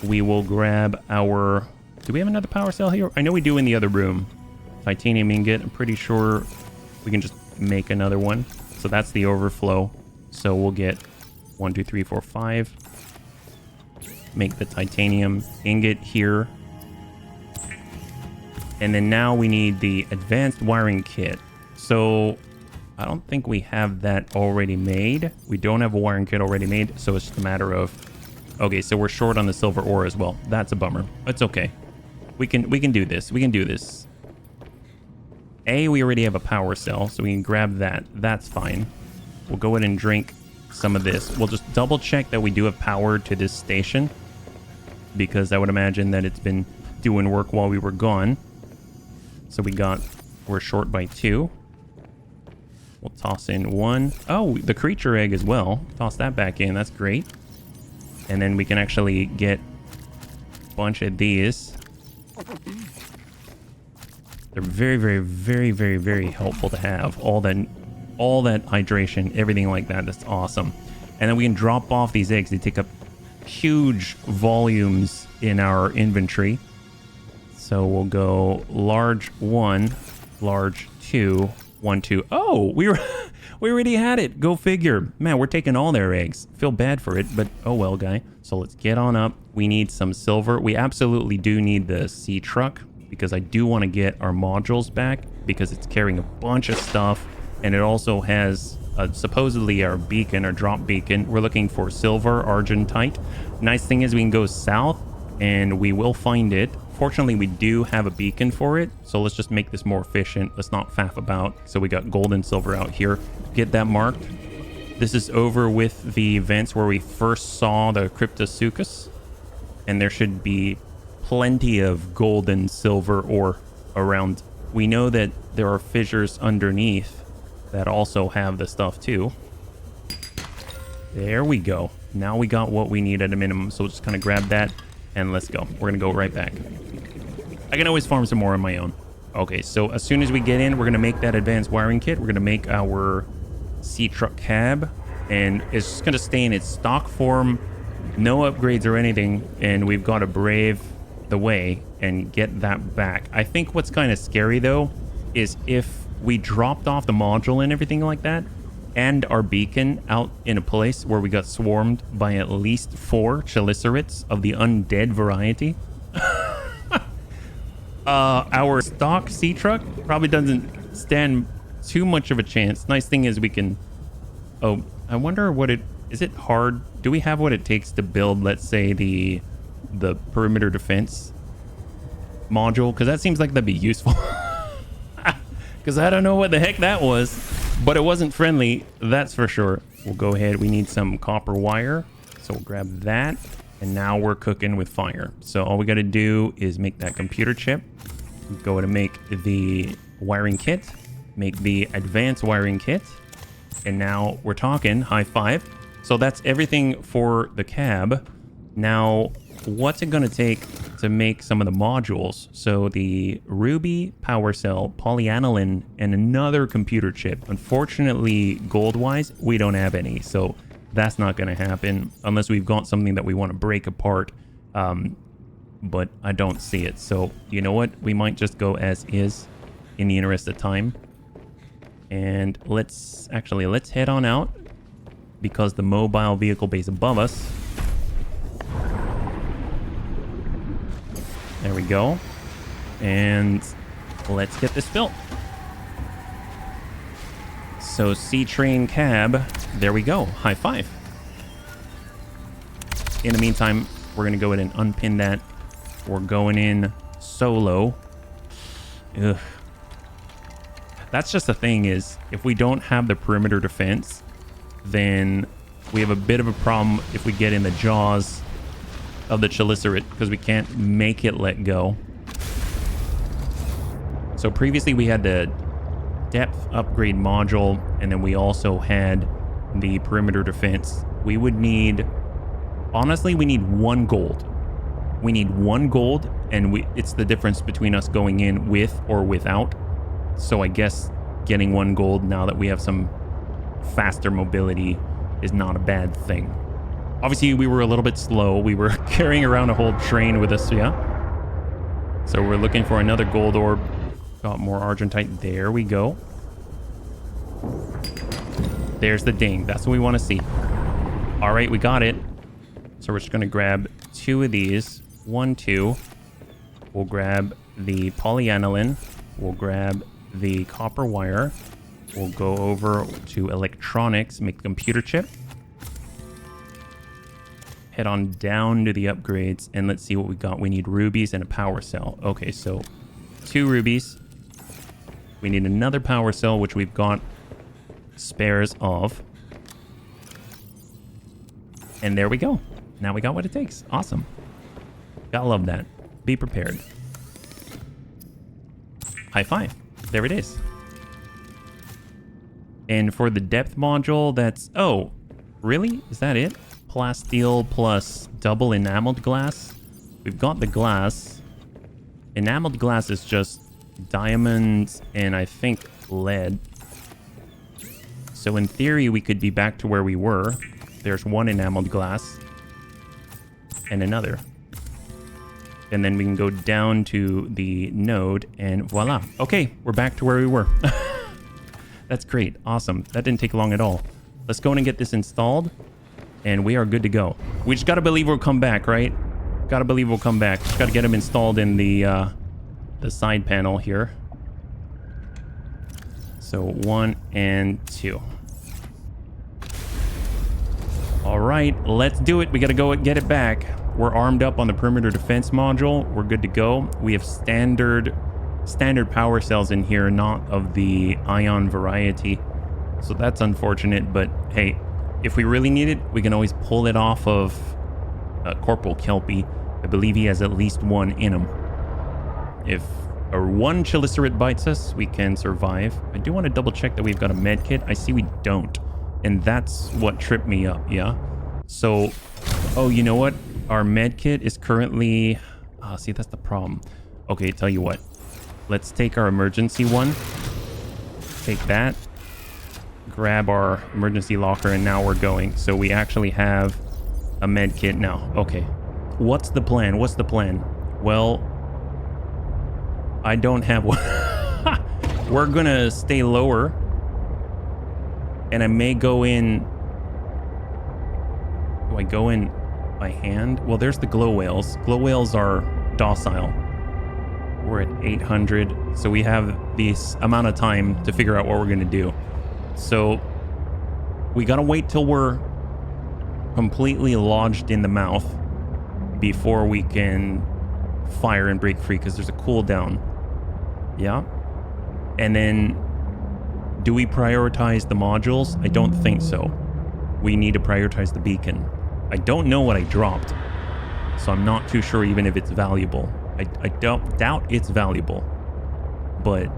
We will grab our... Do we have another power cell here? I know we do in the other room. Titanium ingot. I'm pretty sure we can just make another one. So that's the overflow. So we'll get 1, 2, 3, 4, 5. Make the titanium ingot here. And then now we need the advanced wiring kit. So I don't think we have that already made. We don't have a wiring kit already made. So it's just a matter of... Okay, so we're short on the silver ore as well. That's a bummer. It's okay. We can do this. We can do this. We already have a power cell, so we can grab that. That's fine. We'll go ahead and drink some of this. We'll just double check that we do have power to this station, because I would imagine that it's been doing work while we were gone. So we're short by 2. We'll toss in 1. Oh, the creature egg as well. Toss that back in. That's great. And then we can actually get a bunch of these. They're very, very, very, very, very helpful to have. All that hydration, everything like that. That's awesome. And then we can drop off these eggs. They take up huge volumes in our inventory. So we'll go large 1, large 2, 1, 2. Oh, we already had it. Go figure. Man, we're taking all their eggs. Feel bad for it, but oh well, guy. So let's get on up. We need some silver. We absolutely do need the sea truck because I do want to get our modules back because it's carrying a bunch of stuff, and it also has supposedly our beacon, our drop beacon. We're looking for silver, argentite. Nice thing is we can go south and we will find it. Fortunately, we do have a beacon for it, so let's just make this more efficient. Let's not faff about. So we got gold and silver out here. Get that marked. This is over with the events where we first saw the Cryptosuchus, and there should be plenty of gold and silver ore around. We know that there are fissures underneath that also have the stuff too. There we go. Now we got what we need at a minimum, so we'll just kind of grab that and let's go. We're gonna go right back. I can always farm some more on my own. Okay, so as soon as we get in, we're gonna make that advanced wiring kit. We're gonna make our sea truck cab, and it's just gonna stay in its stock form, no upgrades or anything, and we've got to brave the way and get that back. I think what's kind of scary though is if we dropped off the module and everything like that and our beacon out in a place where we got swarmed by at least 4 chelicerates of the undead variety. Our stock sea truck probably doesn't stand too much of a chance. Nice thing is we can... Oh, I wonder what it... Is it hard? Do we have what it takes to build, let's say, the perimeter defense module? Because that seems like that'd be useful. Because I don't know what the heck that was, but it wasn't friendly, that's for sure. We'll go ahead. We need some copper wire, so we'll grab that. And now we're cooking with fire. So all we got to do is make that computer chip. Go ahead and make the wiring kit, make the advanced wiring kit, and now we're talking. High five. So that's everything for the cab. Now, what's it going to take to make some of the modules? So the ruby power cell, polyaniline, and another computer chip. Unfortunately, gold-wise, we don't have any. So that's not going to happen unless we've got something that we want to break apart. But I don't see it. So you know what? We might just go as is in the interest of time. And let's head on out because the mobile vehicle base above us. There we go. And let's get this built. So C-Train cab, there we go. High five. In the meantime, we're going to go ahead and unpin that. We're going in solo. Ugh. That's just the thing is, if we don't have the perimeter defense, then we have a bit of a problem if we get in the jaws of the Chelicerae, because we can't make it let go. So previously we had the depth upgrade module, and then we also had the perimeter defense. We would need, honestly, we need 1 gold. We need 1 gold, and it's the difference between us going in with or without. So I guess getting 1 gold now that we have some faster mobility is not a bad thing. Obviously, we were a little bit slow. We were carrying around a whole train with us, yeah? So we're looking for another gold orb. Got more argentite. There we go. There's the ding. That's what we want to see. All right, we got it. So we're just going to grab 2 of these. 1, 2. We'll grab the polyaniline. We'll grab the copper wire. We'll go over to electronics, make the computer chip. Head on down to the upgrades, and let's see what we got. We need rubies and a power cell. Okay, so 2 rubies. We need another power cell, which we've got spares of. And there we go. Now we got what it takes. Awesome. Gotta love that. Be prepared. High five. There it is. And for the depth module, that's... Oh, really? Is that it? Plasteel plus double enameled glass. We've got the glass. Enameled glass is just diamonds and I think lead. So in theory, we could be back to where we were. There's 1 enameled glass and another. And then we can go down to the node and voila. Okay, we're back to where we were. That's great. Awesome. That didn't take long at all. Let's go in and get this installed. And we are good to go. We just gotta believe we'll come back, right? Gotta believe we'll come back. Just gotta get them installed in the side panel here. So 1 and 2. All right, let's do it. We gotta go and get it back. We're armed up on the perimeter defense module. We're good to go. We have standard power cells in here, not of the ion variety. So that's unfortunate, but hey, if we really need it, we can always pull it off of Corporal Kelpie. I believe he has at least 1 in him. If 1 Chelicerae bites us, we can survive. I do want to double check that we've got a med kit. I see we don't. And that's what tripped me up, yeah? So, oh, you know what? Our med kit is currently... see, that's the problem. Okay, tell you what. Let's take our emergency one. Take that. Grab our emergency locker, and now we're going. So we actually have a med kit now. Okay. What's the plan? What's the plan? Well, I don't have one. We're gonna stay lower. And I may go in... Do I go in by hand? Well, there's the glow whales. Glow whales are docile. We're at 800. So we have this amount of time to figure out what we're gonna do. So we gotta wait till we're completely lodged in the mouth before we can fire and break free, because there's a cooldown. Yeah. And then do we prioritize the modules? I don't think so. We need to prioritize the beacon. I don't know what I dropped, so I'm not too sure even if it's valuable. I doubt it's valuable. but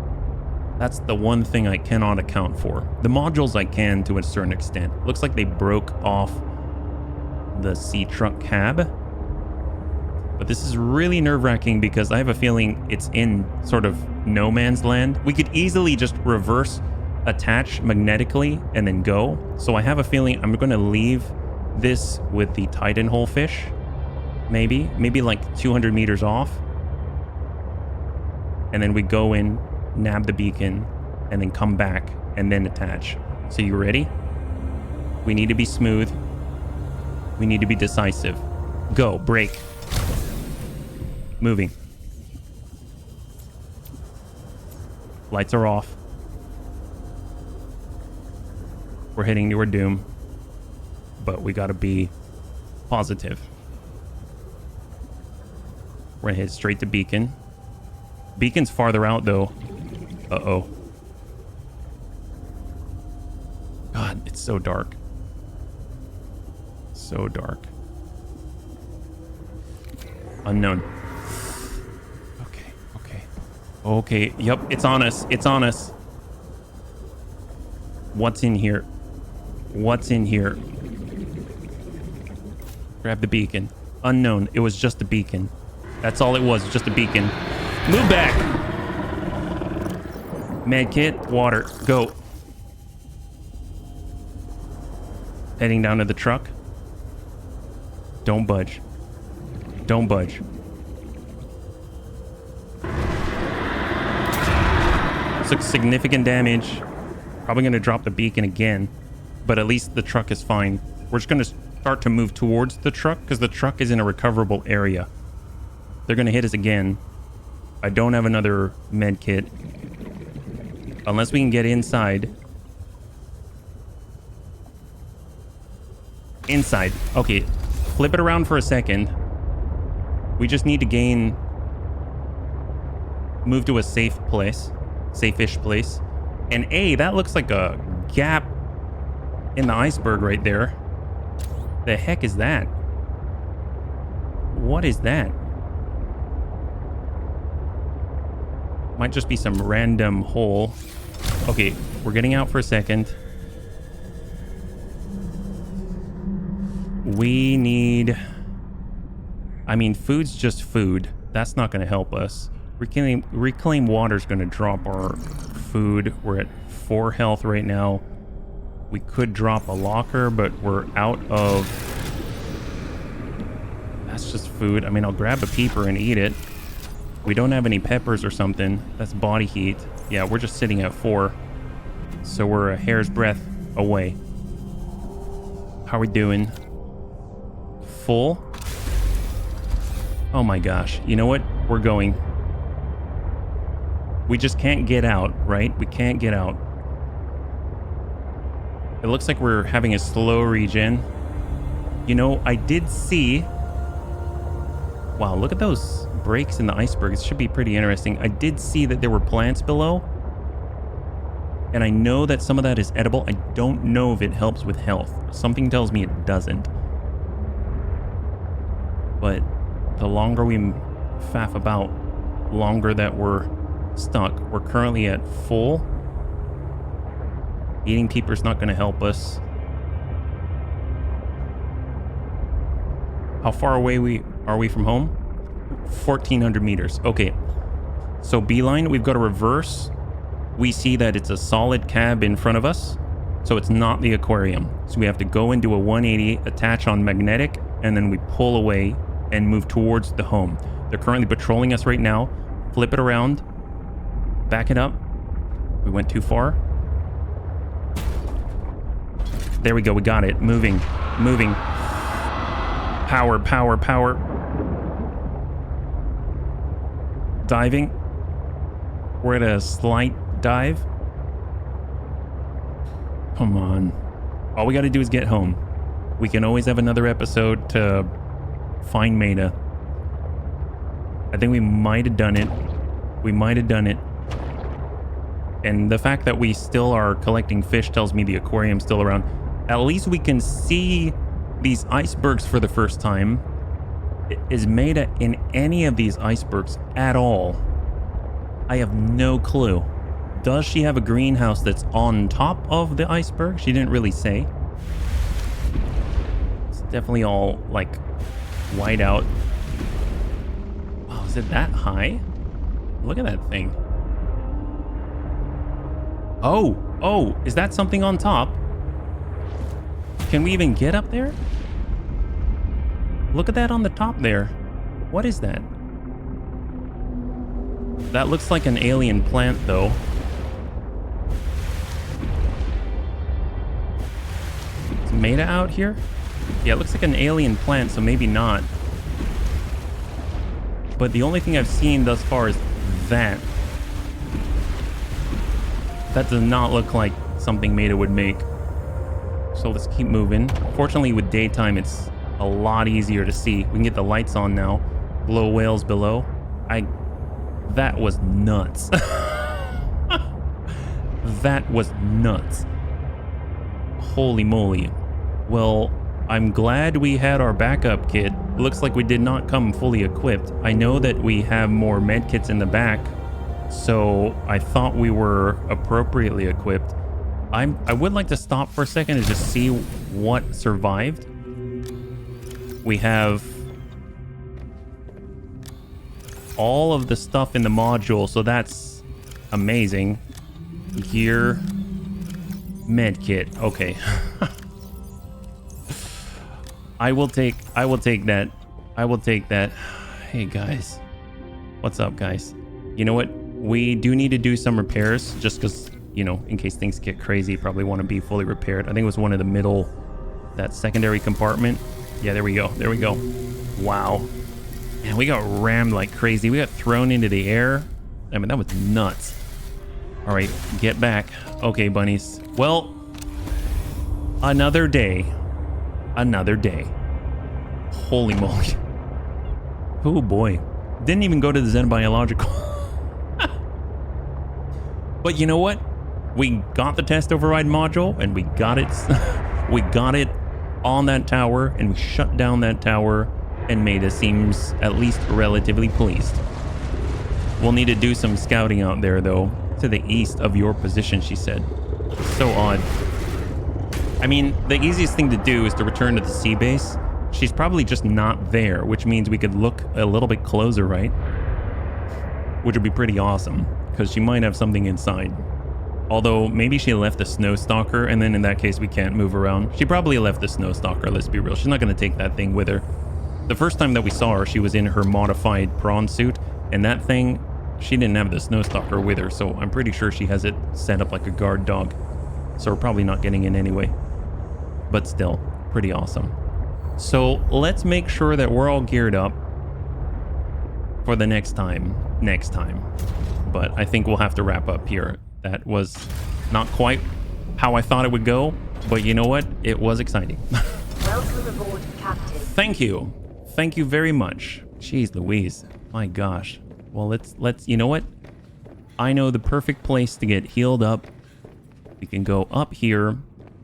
that's the one thing I cannot account for. The modules I can to a certain extent. Looks like they broke off the sea truck cab. But this is really nerve-wracking because I have a feeling it's in sort of no man's land. We could easily just reverse attach magnetically and then go. So I have a feeling I'm going to leave this with the Titan hole fish. Maybe like 200 meters off. And then we go in, nab the beacon, and then come back and then attach. So you ready? We need to be smooth. We need to be decisive. Go, brake. Moving. Lights are off. We're heading to our doom. But we gotta be positive. We're gonna head straight to beacon. Beacon's farther out though. Uh-oh. God, it's so dark. So dark. Unknown. Okay, yep, it's on us. It's on us. What's in here? What's in here? Grab the beacon. Unknown. It was just a beacon. That's all it was, just a beacon. Move back! Med kit, water, go. Heading down to the truck. Don't budge. Don't budge. Took significant damage. Probably going to drop the beacon again, but at least the truck is fine. We're just going to start to move towards the truck because the truck is in a recoverable area. They're going to hit us again. I don't have another med kit. Unless we can get inside. Inside. Okay, flip it around for a second. We just need to gain... Move to a safe place. Safe-ish place. And that looks like a gap in the iceberg right there. The heck is that? What is that? Might just be some random hole. Okay, we're getting out for a second. We need... I mean, food's just food. That's not going to help us. Reclaim water's going to drop our food. We're at 4 health right now. We could drop a locker, but we're out of... That's just food. I mean, I'll grab a peeper and eat it. We don't have any peppers or something. That's body heat. Yeah, we're just sitting at 4. So we're a hair's breadth away. How are we doing? Full? Oh my gosh. You know what? We're going. We just can't get out, right? We can't get out. It looks like we're having a slow regen. You know, I did see... Wow, look at those breaks in the iceberg. It should be pretty interesting. I did see that there were plants below. And I know that some of that is edible. I don't know if it helps with health. Something tells me it doesn't. But the longer we faff about, longer that we're stuck. We're currently at full. Eating peeper's not going to help us. How far away are we from home? 1,400 meters. Okay. So beeline, we've got to reverse. We see that it's a solid cab in front of us. So it's not the aquarium. So we have to go into a 180, attach on magnetic, and then we pull away and move towards the home. They're currently patrolling us right now. Flip it around. Back it up. We went too far. There we go. We got it. Moving. Moving. Power, power, power. Diving. We're at a slight dive. Come on. All we got to do is get home. We can always have another episode to find Maida. I think we might have done it. We might have done it. And the fact that we still are collecting fish tells me the aquarium's still around. At least we can see these icebergs for the first time. Is Maida in any of these icebergs at all? I have no clue. Does she have a greenhouse that's on top of the iceberg? She didn't really say. It's definitely all like white out. Wow, is it that high? Look at that thing. Oh, is that something on top? Can we even get up there? Look at that on the top there. What is that? That looks like an alien plant, though. Is Maida out here? Yeah, it looks like an alien plant, so maybe not. But the only thing I've seen thus far is that. That does not look like something Maida would make. So let's keep moving. Fortunately, with daytime, it's a lot easier to see. We can get the lights on now. Glow whales below. That was nuts. That was nuts. Holy moly. Well, I'm glad we had our backup kit. Looks like we did not come fully equipped. I know that we have more med kits in the back, so I thought we were appropriately equipped. I would like to stop for a second and just see what survived. We have all of the stuff in the module, so that's amazing. Gear, med kit. Okay. I will take that. I will take that. Hey guys. What's up, guys? You know what? We do need to do some repairs just because, you know, in case things get crazy, probably want to be fully repaired. I think it was one of the middle, that secondary compartment. Yeah, there we go. There we go. Wow. Man, we got rammed like crazy. We got thrown into the air. I mean, that was nuts. All right, get back. Okay, bunnies. Well, another day. Another day. Holy moly. Oh boy. Didn't even go to the Xenobiological. But you know what? We got the test override module and we got it. We got it on that tower and we shut down that tower, and Maida seems at least relatively pleased. We'll need to do some scouting out there though, to the east of your position, she said. So odd. I mean, the easiest thing to do is to return to the sea base. She's probably just not there, which means we could look a little bit closer, right? Which would be pretty awesome, because she might have something inside. Although, maybe she left the snow stalker, and then in that case, we can't move around. She probably left the snow stalker, let's be real. She's not going to take that thing with her. The first time that we saw her, she was in her modified prawn suit, and that thing, she didn't have the snow stalker with her, so I'm pretty sure she has it set up like a guard dog. So we're probably not getting in anyway. But still, pretty awesome. So let's make sure that we're all geared up for the next time. But I think we'll have to wrap up here. That was not quite how I thought it would go, but you know what? It was exciting. Welcome aboard, Captain. Thank you. Thank you very much. Jeez Louise. My gosh. Well, let's, you know what? I know the perfect place to get healed up. We can go up here.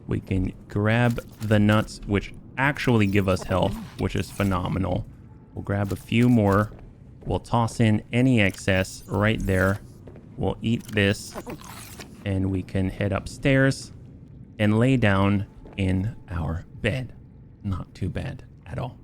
We can grab the nuts, which actually give us health, which is phenomenal. We'll grab a few more. We'll toss in any excess right there. We'll eat this, and we can head upstairs and lay down in our bed. Not too bad at all.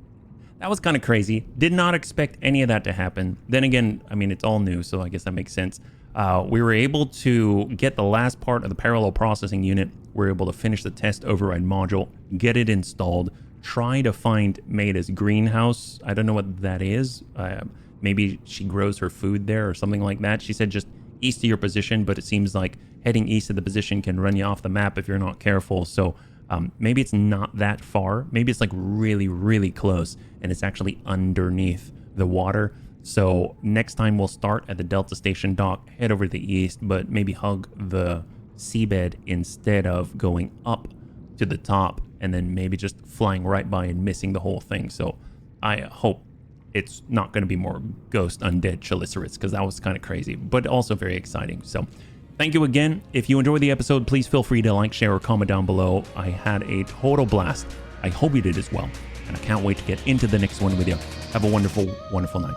That was kind of crazy. Did not expect any of that to happen. Then again, I mean, it's all new, so I guess that makes sense. We were able to get the last part of the parallel processing unit. We were able to finish the test override module, get it installed, try to find Maida's greenhouse. I don't know what that is. Maybe she grows her food there or something like that. She said just east of your position, but it seems like heading east of the position can run you off the map if you're not careful. So maybe it's not that far. Maybe it's like really, really close, and it's actually underneath the water. So next time we'll start at the Delta Station dock, head over to the east, but maybe hug the seabed instead of going up to the top and then maybe just flying right by and missing the whole thing. So I hope it's not going to be more ghost undead chelicerates, because that was kind of crazy, but also very exciting. So thank you again. If you enjoyed the episode, please feel free to like, share, or comment down below. I had a total blast. I hope you did as well. And I can't wait to get into the next one with you. Have a wonderful, wonderful night.